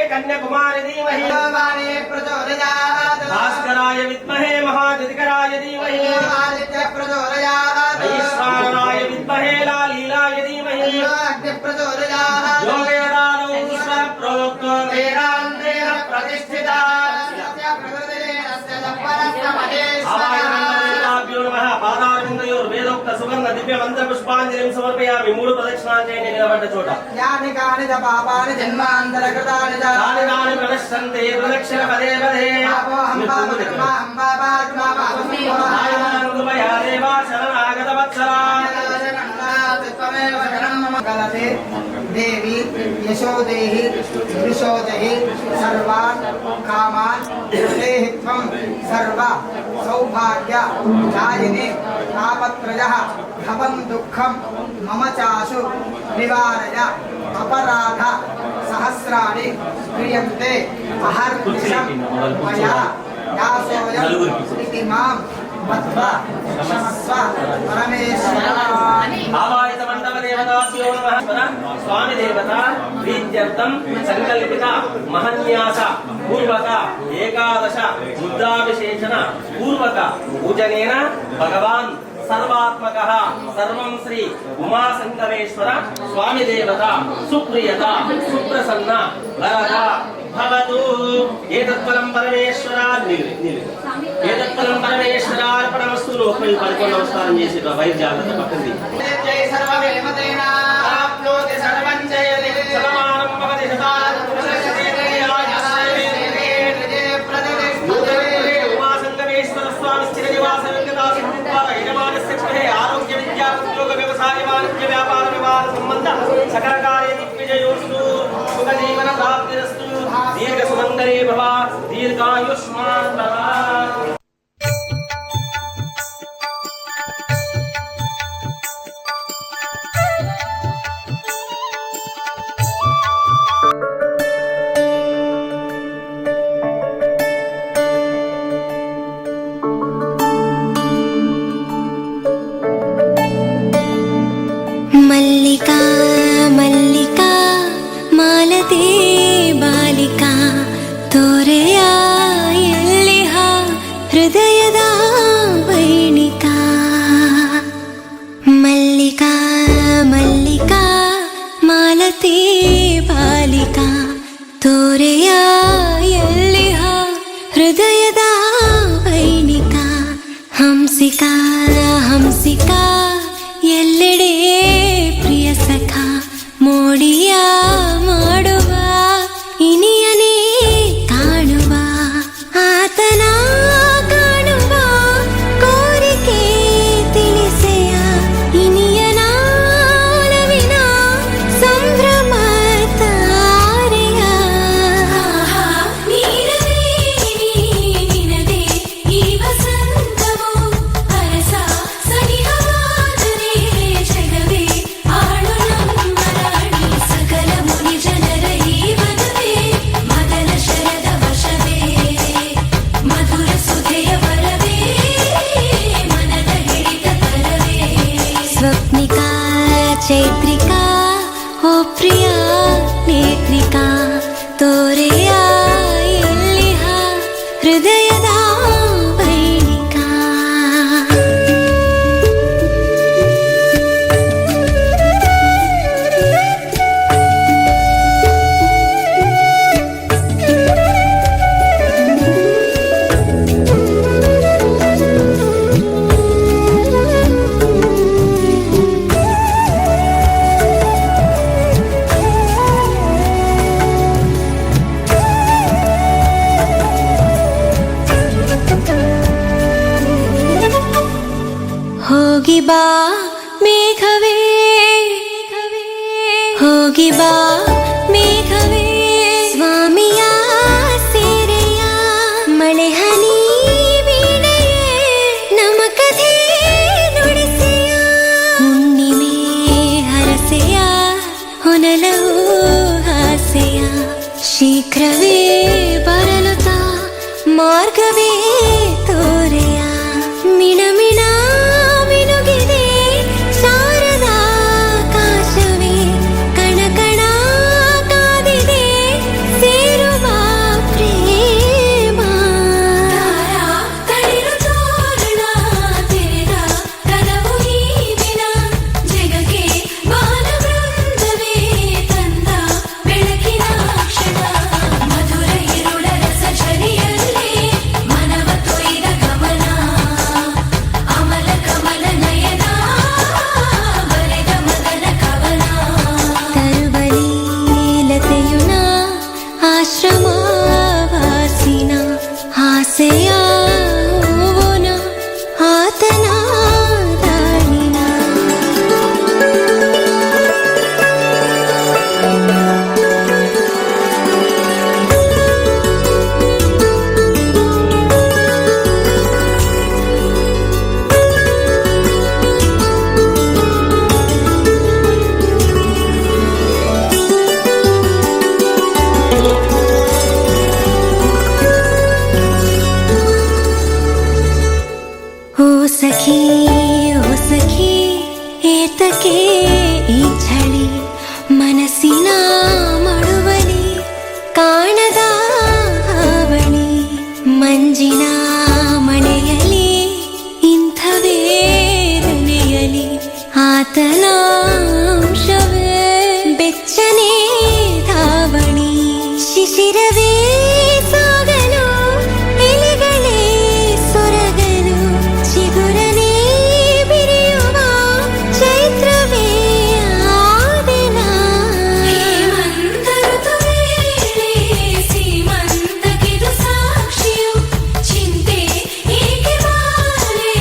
कन्याकुमारी धीमहि भास्कराय विद्महे महादितिकराय धीमहि वैश्वानराय विद्महे लालीलाय धीमहि योगेदानौ ईश्वर प्रोक्तो वेदान्तेन प्रतिष्ठिता आवाहनाभ्यो नमः पादारविन्दयोर्वेदोक्त सुगन्ध दिव्य मंत्र पुष्पाञ्जलिं समर्पयामि मूल प्रदक्षिणां चेयनि निलबड्ड चोट यानि कानि च पापानि जन्मान्तरकृतानि च तानि तानि प्रदक्षन्ते प्रदक्षिण पदे पदे पापोऽहं पापकर्माहं पापात्मा कृपया देवा शरणागत वत्सला गलते देवी यशोदेहि विशोदेहि सर्वान् कामान् देहि त्वं सर्व सौभाग्य दायिनि तापत्रयः भवं दुःखं मम चाशु निवारय अपराध सहस्राणि क्रियन्ते अहर्निशं मया दासोऽयम् इति मां मत्वा क्षमस्व परमेश्वर आवाहित मंडप देवताभ्यो नमः स्वामी देवता प्रीत्यर्थं संकल्पित महन्यास पूर्वक एकादश मुद्राभिषेचन पूर्वक पूजनेन भगवान् सर्वात्मकः सर्वं श्री उमाशंकरेश्वर स्वामी देवता सुप्रियता सुप्रसन्न वरदा भवतु एतत्फलं परमेश्वरार्पणमस्तु लोकमय परिपूर्ण नमस्कारं చేసి వైర్ జాగ్రత్త పక్కది जय सर्वदेवतेन आप्नोति सर्वं जयते సమానం భవతి శతాన్ उमाशंकरेश्वर स्वामी स्थिर निवास वेंकटा सिंहार यजमानस्य गृहे आरोग्य विद्या उद्योग व्यवसाय वाणिज्य व्यापार विवाह संबंध सकल कार्य दिग्विजयोस्तु सुख जीवन प्राप्तिरस्तु दीर्घ सुमंगले भव दीर्घायुष्मान भव मल्लिका मल्लिका मालती बालिका तोರೆಯಾ ಎಲ್ಲಿಹ ಹೃದಯದ ವೈಣಿಕಾ ಮಲ್ಲಿಕಾ ಮಲ್ಲಿಕಾ ಮಾಲತಿ ಬಾಲಿಕಾ ತೋರೆಯಾ ಎಲ್ಲಿಹ ಹೃದಯದ ವೈಣಿಕಾ ಹಂಸಿಕಾ ಹಂಸಿಕಾ ಎಲ್ಲೆಡೆ ಪ್ರಿಯ ಸಖ ಮೋಡಿಯ ಮಾಡುವ ಇನಿಯನೇ ಕಾಣುವ ಆತನ ಕಾಣುವ ಕೋರಿಕೆ ತಿಳಿಸೆಯ ಇನಿಯನ ಒಲವಿನ ಸಂಭ್ರಮ ತಾರೆಯ ನೀರವೇ ನಿನದೇ ಈ ವಸಂತವು ಹರಸ ಸನಿಹವಾದರೆ ಜಗವೇ ಆಳು ನಮ್ಮ ರಾಣಿ ಸಕಲ ಮುನಿ ಜನರ ಈ ಮದುವೆ ಮೊದಲ ಶರದ ವಶವೇ ಮಧುರ ಸುಧೆಯ ವರವೇ ಮನದ ಹಿಡಿತ ತರವೇ ಸ್ವಪ್ನಿಕಾ ಚೈತ್ರಿಕಾ ಓ ಪ್ರಿಯ ನೇತ್ರಿಕಾ ತೋರೆಯ ಎಲ್ಲಿಹ ಹೃದಯದ ವೈಣಿಕಾ ಹೋಗಿ ಬಾ ಮೇಘವೇ ಹೋಗಿ ಬಾ ಮೇಘವೇ ಸ್ವಾಮಿಯ ಸೇರೆಯ ಮಳೆ ಹನಿ ವೀಣೆಯೇ ನಮ್ಮ ಕಥೆ ನುಡಿಸೆಯ ಹುಣ್ಣಿಮೆ ಹರಸೆಯ ಹೊನಲವು ಹಾಸೆಯ ಶೀಘ್ರವೇ ಬರಲುತ್ತ ಮಾರ್ಗವೇ ತೋರೆಯ ಮಿಣಮಿಣ ಮಿನುಗಿದೆ ಶಾರದಾ ಕಾಶವೇ ಕಣಕಣ ಕಾದಿದೆ ಸೇರುವ ಪ್ರೇಮ ತಳಿರು ತೋರಣ ತೆರೆದ ಕನವು ಈ ದಿನ ಜಗಕ್ಕೆ ಬಾಲವೃಂದವೇ ತಂದ ಬೆಳಕಿನ ಕ್ಷಣ ಮಧುರ ಇರುಳ ರಸ ಝರಿಯಲ್ಲೇ ಮನವ ತೊಯ್ದ ಗಮನ ಅಮಲ ಕಮಲ ನಯನ ಬರೆದ ಮದನ ಕವನ ತರುಬಲಿ ಲತೆಯುನ ಆಶ್ರಮವಾಸಿನ ಆಸೆಯ ಹೂವುನ ಆತನ ದಾಳಿನ ಓ ಸಖಿ ಏತಕ್ಕೆ ಈ ಝಳಿ ಮನಸ್ಸಿನ ಮಡುವಲಿ ಕಾಣದ ಹಾವಳಿ ಮಂಜಿನ ಮನೆಯಲಿ ಇಂಥ ವೇದನೆಯಲಿ ಆತನ ಅಂಶವೇ ಬೆಚ್ಚನೆ ಧಾವಣಿ ಶಿಶಿರವೇ ಸಾಗಲು ಎಲೆಗಳೇ ಸೊರಗಲು ಚಿಗುರನೇ ಬಿರಿಯುವ ಚೈತ್ರವೇ ಆದೆನ ಹೇಮಂತ ಋತುವೇಳೆ ಸೀಮಂತಕ್ಕಿದು ಸಾಕ್ಷಿಯು ಚಿಂತೆ ಏಕೆ ಬಾಲೆ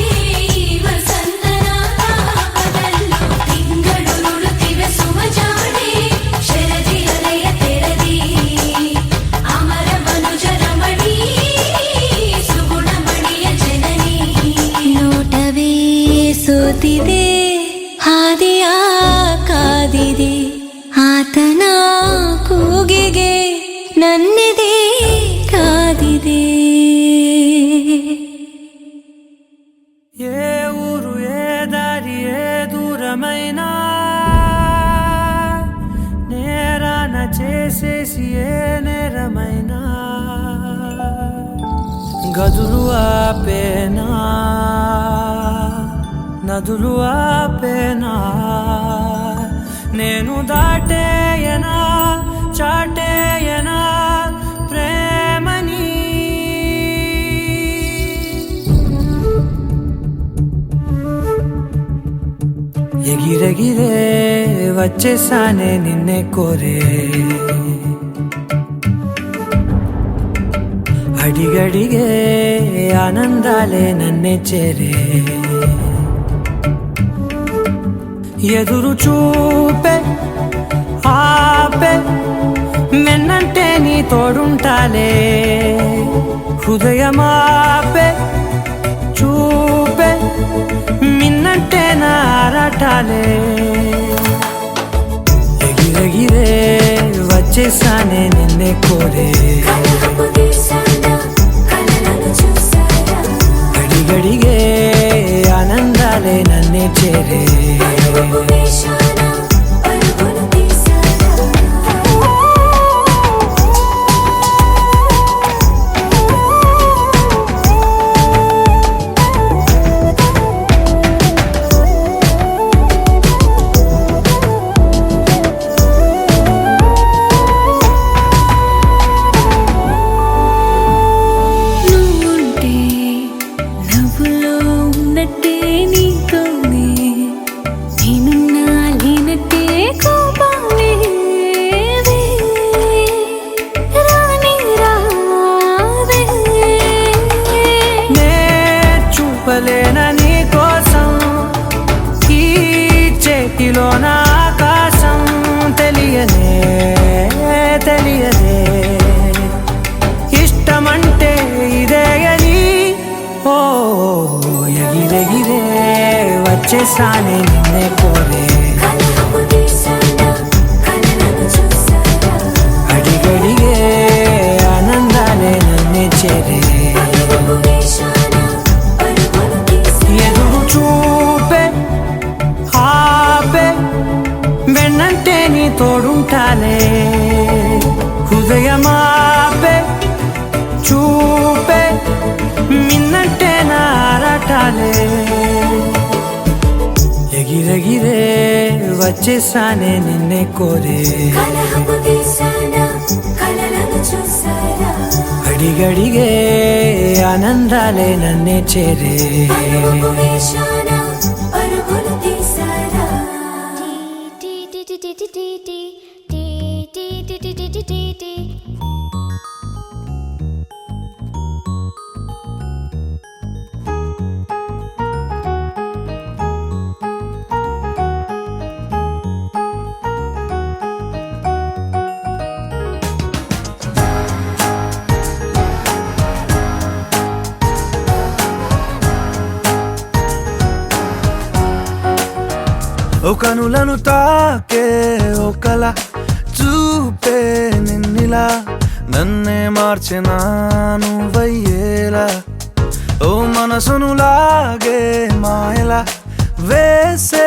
ಈ ವಸಂತನ ತಾಪದಲ್ಲೂ ತಿಂಗಳು ನುಡುತ್ತಿವೆ ಸುಮಜಾಡೆ ಶರದಿ ಅಲೆಯ ತೆರದಿ ಅಮರ ಮನುಜ ರಮಣಿ ಸುಗುಣಮಣಿಯ ಜನನಿ ನೋಟವೇ ಸೋತಿದೆ ಹಾದಿಯ ಕಾದಿದೆ ಆತನ ಕೂಗಿಗೆ ನನ್ನೆದೆ ಕಾದಿದೆ ఏ ఊరు ఏ దారి ఏ దూరమైనా నేరాన చేసేసి ఏ నేరమైనా గదులు ఆపేనా నదులు ఆపేనా నేను దాటేయనా చాటేయనా ప్రేమని ఎగిరెగిరే వచ్చేసానే నిన్నే కోరే అడిగడిగే ఆనందాలే నన్నే చేరే ఎదురు చూపే ఆపే మెన్నంటే నీ తోడుంటాలే హృదయమాపే చూపే మిన్నంటే నారాటాలే ఎగిరెగిరే వచ్చేసానే నిన్నే కోరే అడిగడిగే ఆనందాలే నన్నే చేరే వచ్చేసానే నిన్నే కోరే కలహపు తీసానా కలలను చూసారా అడిగడిగే ఆనందాలే నన్నే చేరే పరుగు వేశానా పరుగులు తీసానా ఎదురు చూపే ఆపే వెన్నంటే నీ తోడుంటాలే హృదయమాపే చూపే మిన్నంటే నారాటాలే ఎగిరెగిరే వచ్చేసానే నిన్నే కోరే కలహపు తీసానా కలలను చూసారా అడిగడిగే ఆనందాలే నన్నే చేరే పరుగు వేశానా పరుగులు తీసారా టీ టీ టీ టీ టీ టీ టీ టీ టీ టీ టీ టీ టీ ఓ కనులను తాకే ఒకల చూపే నిన్నిలా నన్నే మార్చెనా నువ్వయ్యేలా ఓ మనసును లాగే మాయలా వేసే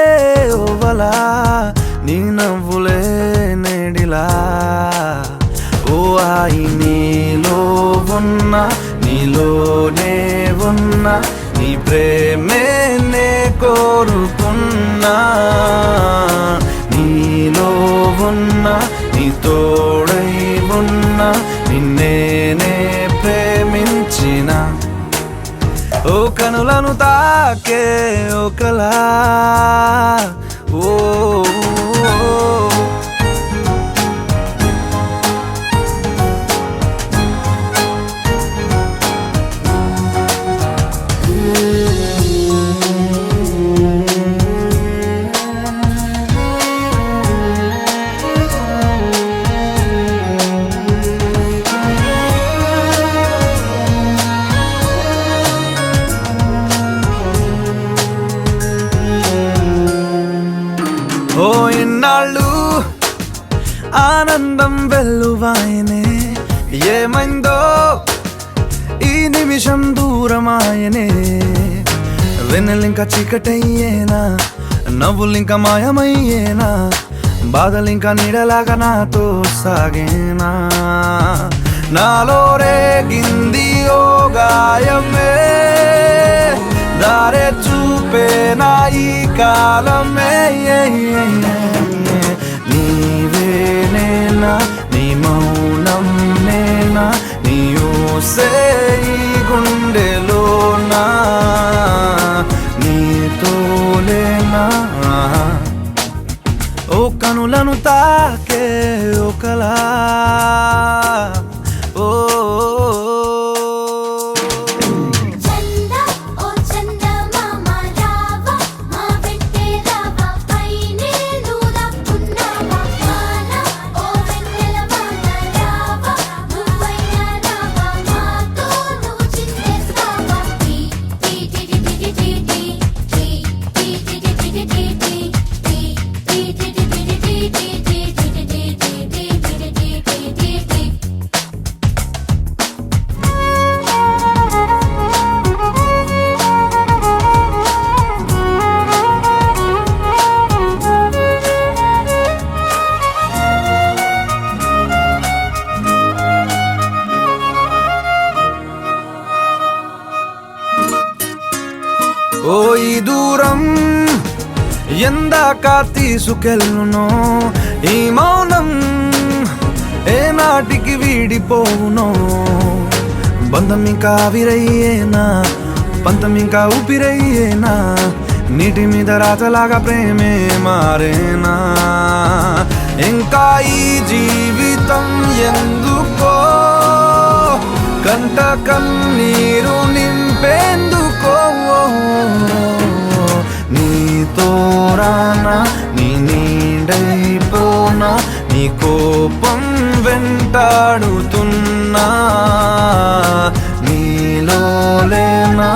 ఓవలా నీ నవ్వులే నేడిలా ఓ ఆయి నీలో ఉన్న నీలోనే ఉన్న నీ ప్రేమే నే కోరుకున్నా నీలో ఉన్న నీ తోడై ఉన్న నిన్నేనే ప్రేమించిన ఓ కనులను తాకే ఒకలా ఓ ఓ ఇన్నాళ్ళు ఆనందం వెల్లువాయనే ఏమైందో ఈ నిమిషం దూరమాయనే వెన్నెలింక చీకటయ్యేనా నవ్వులింక మాయమయ్యేనా బాధలింక నీడలాగా నాతో సాగేనా నాలో రేగింది ఓ గాయమే దారే చూపే నా ఈ కాలమే నీవే నేనా నీ మౌనం నేనా నీ ఊసే ఈ గుండెలోనా నీతోలేనా ఓ కనులను తాకే ఒకలా ఓ చందా ఓ చందా మామ రావా మా వెంటే రావా పైనే దూరకున్నావా వాన ఓ వెన్నెల వాన రావా నువ్వైనా రావా మాతో నువ్వు చిందేస్తావా టీ టీ టీ టీ టీ టీ టీ టీ టీ టీ టీ టీ టీ ఓ ఈ దూరం ఎందాక తీసుకెళ్ళునో ఈ మౌనం ఏ నాటికి వీడిపోవునో బంధం ఇంకా ఆవిరయ్యేనా పంతం ఇంకా ఊపిరయ్యేనా నీటి మీద రాతలాగా ప్రేమే మారేనా ఇంకా ఈ జీవితం ఎందుకో కంట కన్నీరు నింపేందుకో నీతో రానా నీ నీడైపోనా నీ కోపం వెంటాడుతున్నా నీలో లేనా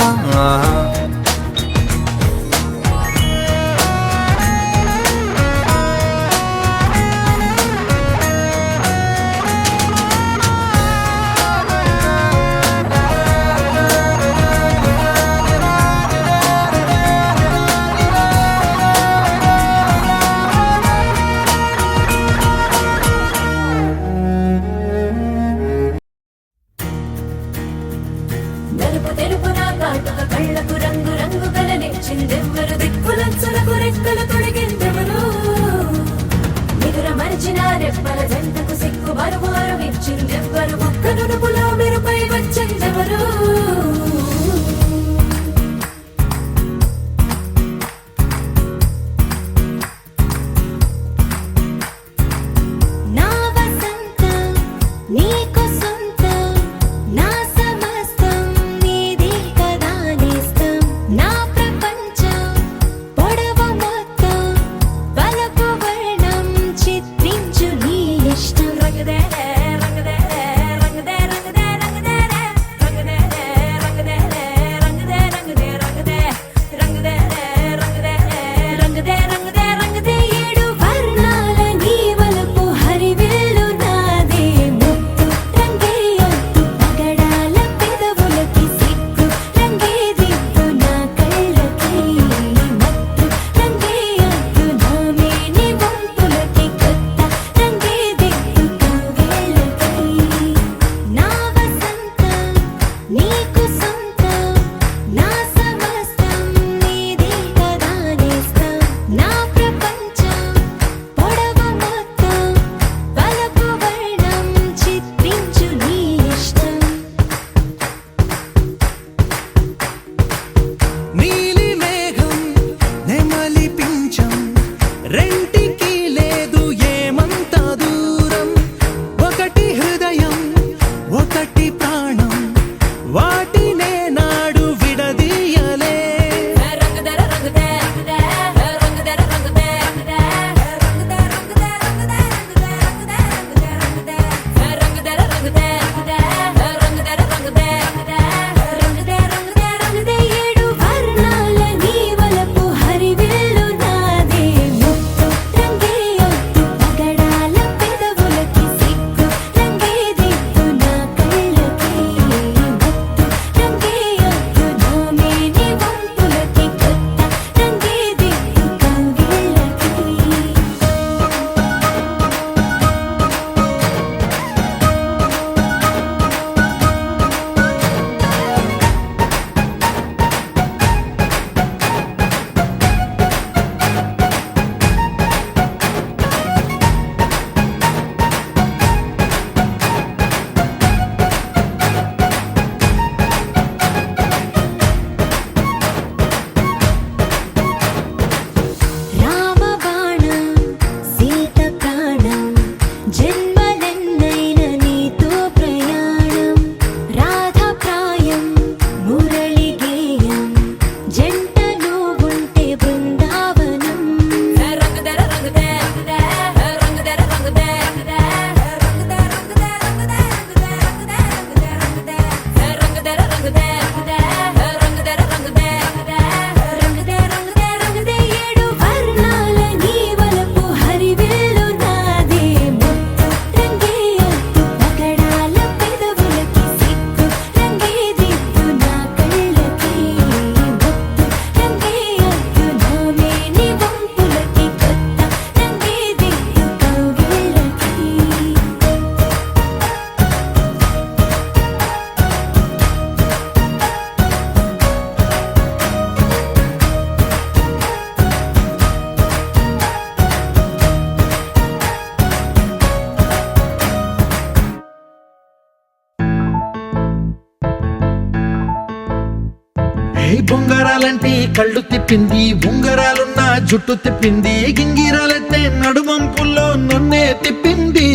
బొంగరాలంటే కళ్ళు తిప్పింది, ఉంగరాలున్న జుట్టు తిప్పింది, గింగిరాలైతే నడుమంపుల్లో నన్నే తిప్పింది.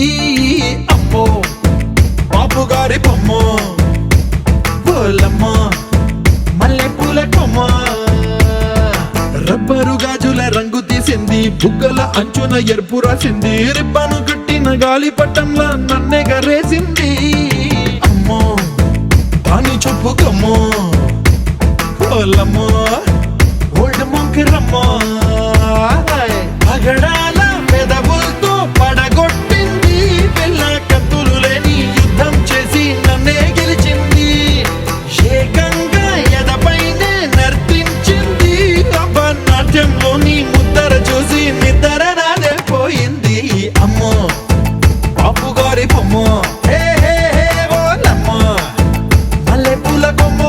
అమ్మో బాబు గారి బొమ్మ, పోలమ్మ మల్లె పూల కొమ్మ, రబ్బరు గాజుల రంగు తీసింది, బుగ్గల అంచున ఎరుపు రాసింది, రిబ్బను కట్టిన గాలి పట్టంలా నన్నే గరేసింది. అమ్మో దాని చూపు కమ్మో, పోలమ్మో ఓల్డ్ మొంకిరమ్మో, పగడాల పెదవులతో పడగొట్టింది, పిల్ల కత్తులు లేని యుద్ధం చేసి నన్నే గెలిచింది, ఏకంగా ఎదపైనే నర్తించింది, నాట్యంలోని ముద్దర చూసి నిద్ర నాదే పోయింది. అమ్మో బాపు గారి బొమ్మ, హే హే హే ఓలమ్మ మల్లె పూల కొమ్మ.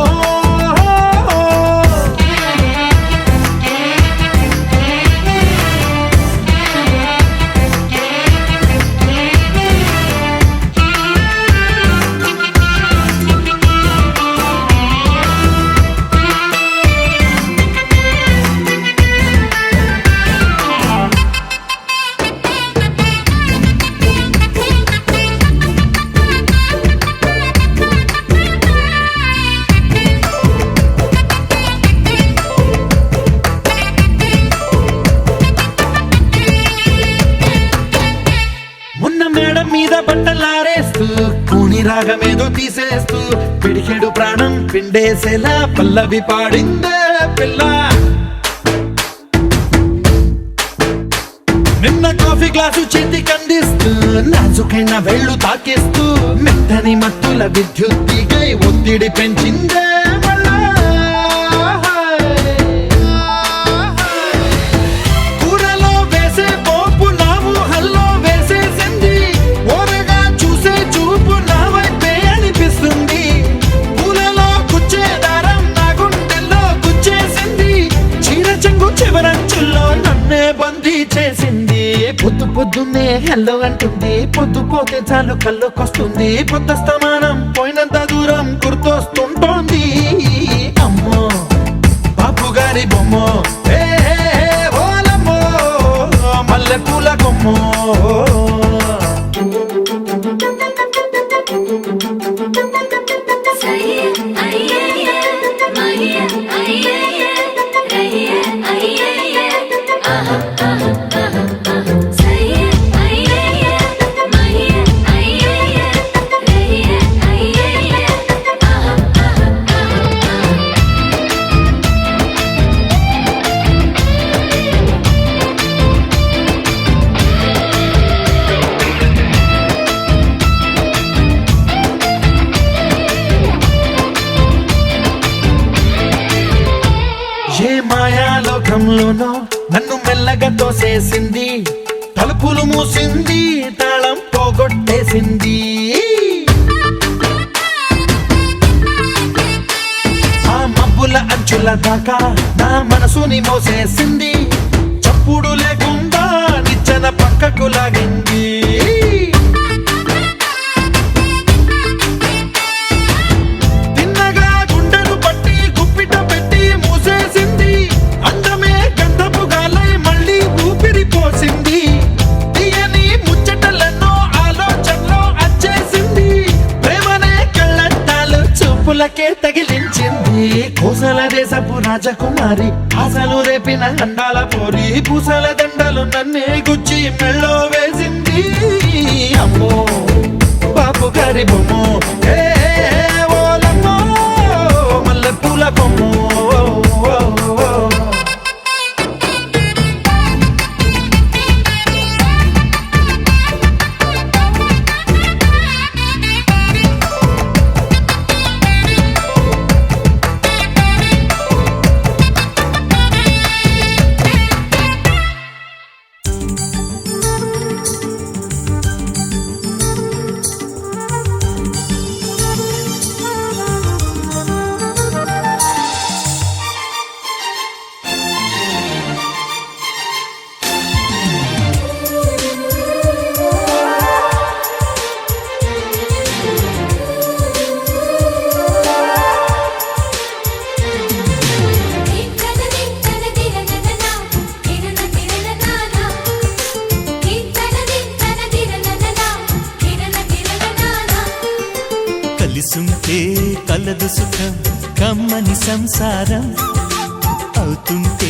మీద బట్టలారేస్తూ కూని రాగమేదో తీసేస్తూ పిడికెడు ప్రాణం పిండేసేలా పల్లవి పాడిందే పిల్ల. నిన్న కాఫీ గ్లాసు చేతి కందిస్తూ నాజుకైన వేళ్ళు తాకిస్తూ మెత్తని మత్తుల విద్యుత్తిగై ఒత్తిడి పెంచిందే మళ్ళా. కూరలో వేసే పోపు నా ఊహల్లో వేసేసింది, ఓరగా చూసే చూపు నా వైపే అనిపిస్తుంది, పూలలో గుచ్చే దారం నా గుండెల్లో గుచ్చేసింది, చీర చెంగు చివరంచుల్లో నన్నే బందీ చేసింది. పొద్దు పొద్దున్నే హెల్లో అంటుంది, పొద్దు పోతే చాలు కళ్ళొకొస్తుంది, పొద్దస్తమానం పోయినంత దూరం గుర్తొస్తుంటోంది. అమ్మో బాపు గారి బొమ్మ, హే హే హే ఓలమ్మో మల్లె పూల కొమ్మ. ఏ మాయాలోకంలోనో నన్ను మెల్లగా తోసేసింది, తలుపులు మూసింది, తాళం పోగొట్టేసింది, ఆ మబ్బుల అంచుల దాకా నా మనసుని మోసేసింది, చప్పుడు లేకుండా నిచ్చెన పక్కకు లాగింది, తిన్నగా గుండెను పట్టి గుప్పిట పెట్టి మూసేసింది, అందమే గంధపు గాలై మళ్ళీ ఊపిరి పోసింది, తీయని ముచ్చటలెన్నో ఆలోచనలో అచ్చేసింది, ప్రేమనే కళ్ళట్టాలు చూపులకే తగిలించింది, కోసల దేశపు రాజకుమారి ఆశలు రేపిన అండాల పోరి, పూసల దండలు నన్నే గుచ్చి మెళ్ళో వేసింది. అమ్మో బాపు గారి బొమ్మ, హే హే ఓలమ్మో మల్లె పూల కొమ్మ. కలిసుంటే కలదు సుఖం కమ్మని సంసారం అవుతుంటే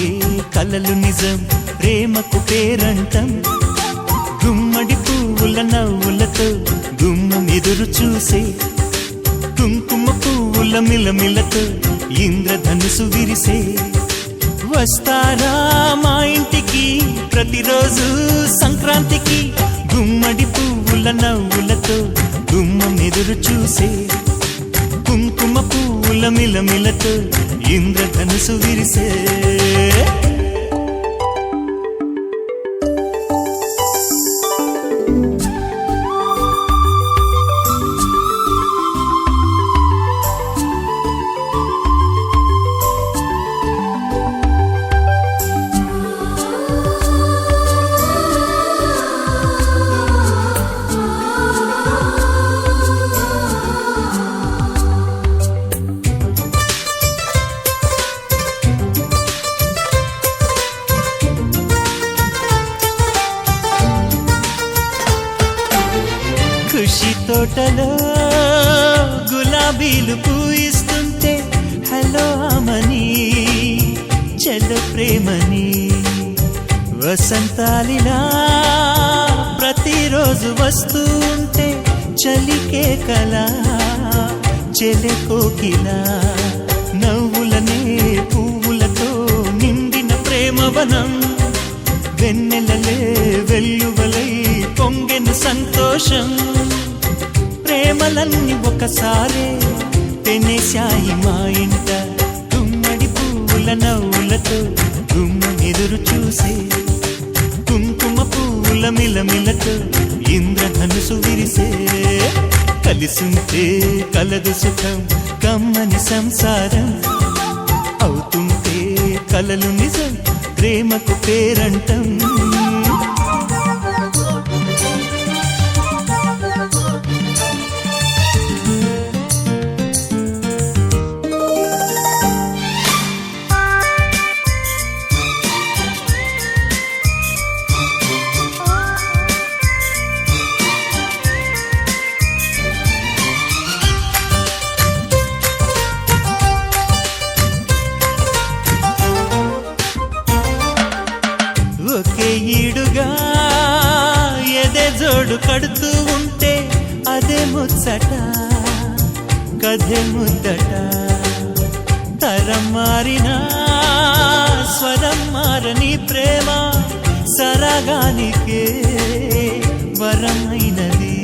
కలలు నిజం ప్రేమకు పేరంటం గుమ్మడి పువ్వుల నవ్వులతో గుమ్మం ఎదురు చూసే కుంకుమ పువ్వుల మిలమిలతో ఇంద్రధనుసు విరిసే వస్తారా మా ఇంటికి ప్రతిరోజు సంక్రాంతికి గుమ్మడి పువ్వుల నవ్వులతో గుమ్మం ఎదురు చూసే కుంకుమ పువ్వుల మిలమిలతో ఇంద్రధనుసు విరిసే ఖుషి తోటలో గులాబీలు పూయిస్తుంటే హలో అమని చలో ప్రేమని వసంతాలిలా ప్రతిరోజు వస్తూ ఉంటే చలికే కలా చెలె కోకిలా నవ్వులనే పువ్వులతో నిండిన ప్రేమవనం వెన్నెలలే వెల్లువలై పొంగెను సంతోషం ప్రేమలన్నీ ఒకసారే తెనేశాయి మా ఇంట గుమ్మడి పువ్వుల నవ్వులతో గుమ్మం ఎదురు చూసే కుంకుమ పువ్వుల మిలమిలతో ఇంద్రధనుసు విరిసే కలిసుంటే కలదు సుఖం కమ్మని సంసారం అవుతుంటే కలలు నిజం ప్రేమకు పేరంటం ఒకే ఈడుగా ఎదే జోడు కడుతూ ఉంటే అదే ముచ్చట కథే ముద్దట తరం మారినా స్వరం మారని ప్రేమ సరగానికే వరమైనది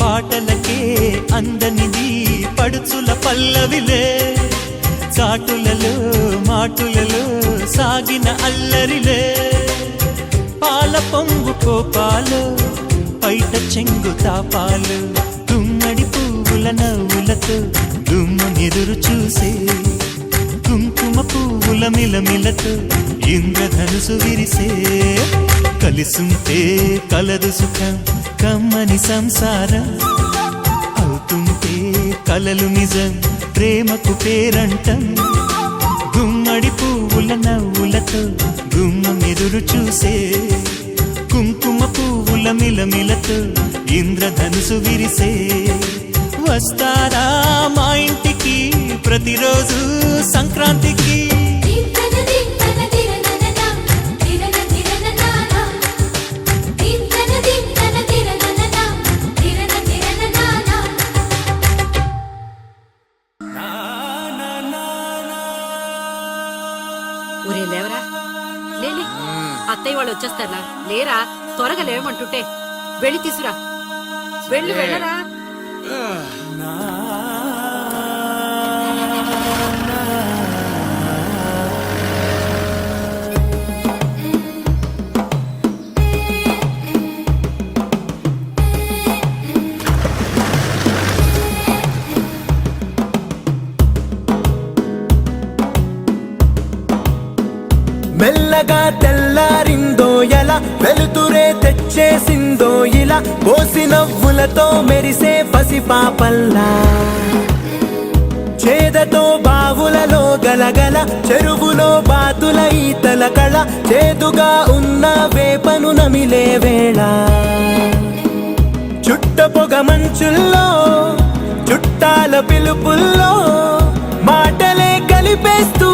పాటలకే అందనిది పడుచుల పల్లవిలే చాటులలో మాటులలో సాగిన అల్లరిలే పాల పొంగు కోపాలు పైట చెంగు తాపాలు గుమ్మడి పువ్వుల నవ్వులతో గుమ్మం ఎదురు చూసే కుంకుమ పువ్వుల మిలమిలతో ఇంద్రధనుసు విరిసే కలిసుంటే కలదు సుఖం కమ్మని సంసారం అవుతుంటే కలలు నిజం ప్రేమకు పేరంటం గుమ్మడి పువ్వుల నవ్వులతో గుమ్మం ఎదురు చూసే కుంకుమ పువ్వుల మిలమిలతో ఇంద్రధనుసు విరిసే వస్తారా మా ఇంటికి ప్రతిరోజు సంక్రాంతికి దీప్తన దీప్తన తిరననన తిరన తిరననానా దీప్తన దీప్తన తిరననన తిరన తిరననానా ఒరే లేవరా లేలే అత్తయ్య వాళ్ళు వచ్చేస్తారా లేరా త్వరగా లేవమంటుంటే వెళ్ళి తీసురా వెళ్ళరా మెల్లగా తెల్లారిందో ఎలా వెలుతురే తెచ్చేసిందో ఇలా పోసి నవ్వులతో మెరిసే పసిపాపల్లా చేదతో బావులలో గలగల చెరువులో బాతుల ఈతల కళ చేదుగా ఉన్న వేపను నమిలే వేళ చుట్ట పొగ మంచుల్లో చుట్టాల మురిపేస్తూ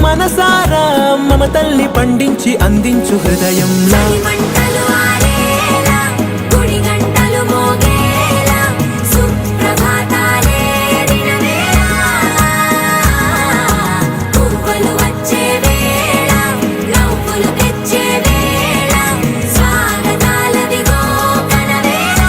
మనసారా మమతల్ని పండించి అందించు హృదయంలా మంటలు ఆరేలా గుడి గంటలు మోగేలా సుప్రభాతాలే దినవేళ పువ్వులు వచ్చే వేళ నవ్వులు తెచ్చే వేళ స్వాగతాలదిగో కనవేళ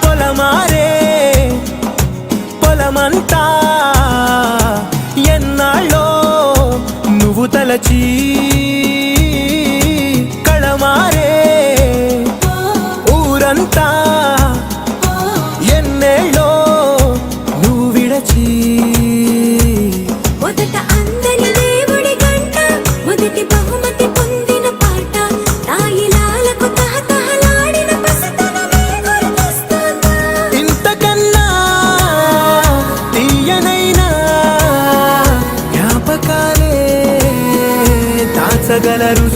పొలమారే పొలమంతా ఎన్నాళ్ళో నువ్వు తలచి కళమారే ఊరంతా ఎన్నేళ్ళో నువ్వు విడచి మొదట అందని దేవుడి గంట మొదటి బహుమతి పొందిన పాట తాయిలాలకు తహతహలాడిన పసితనమే గుర్తొస్తుందా ఇంతకన్నా తీయనైనా జ్ఞాపకాలే దాచగలరు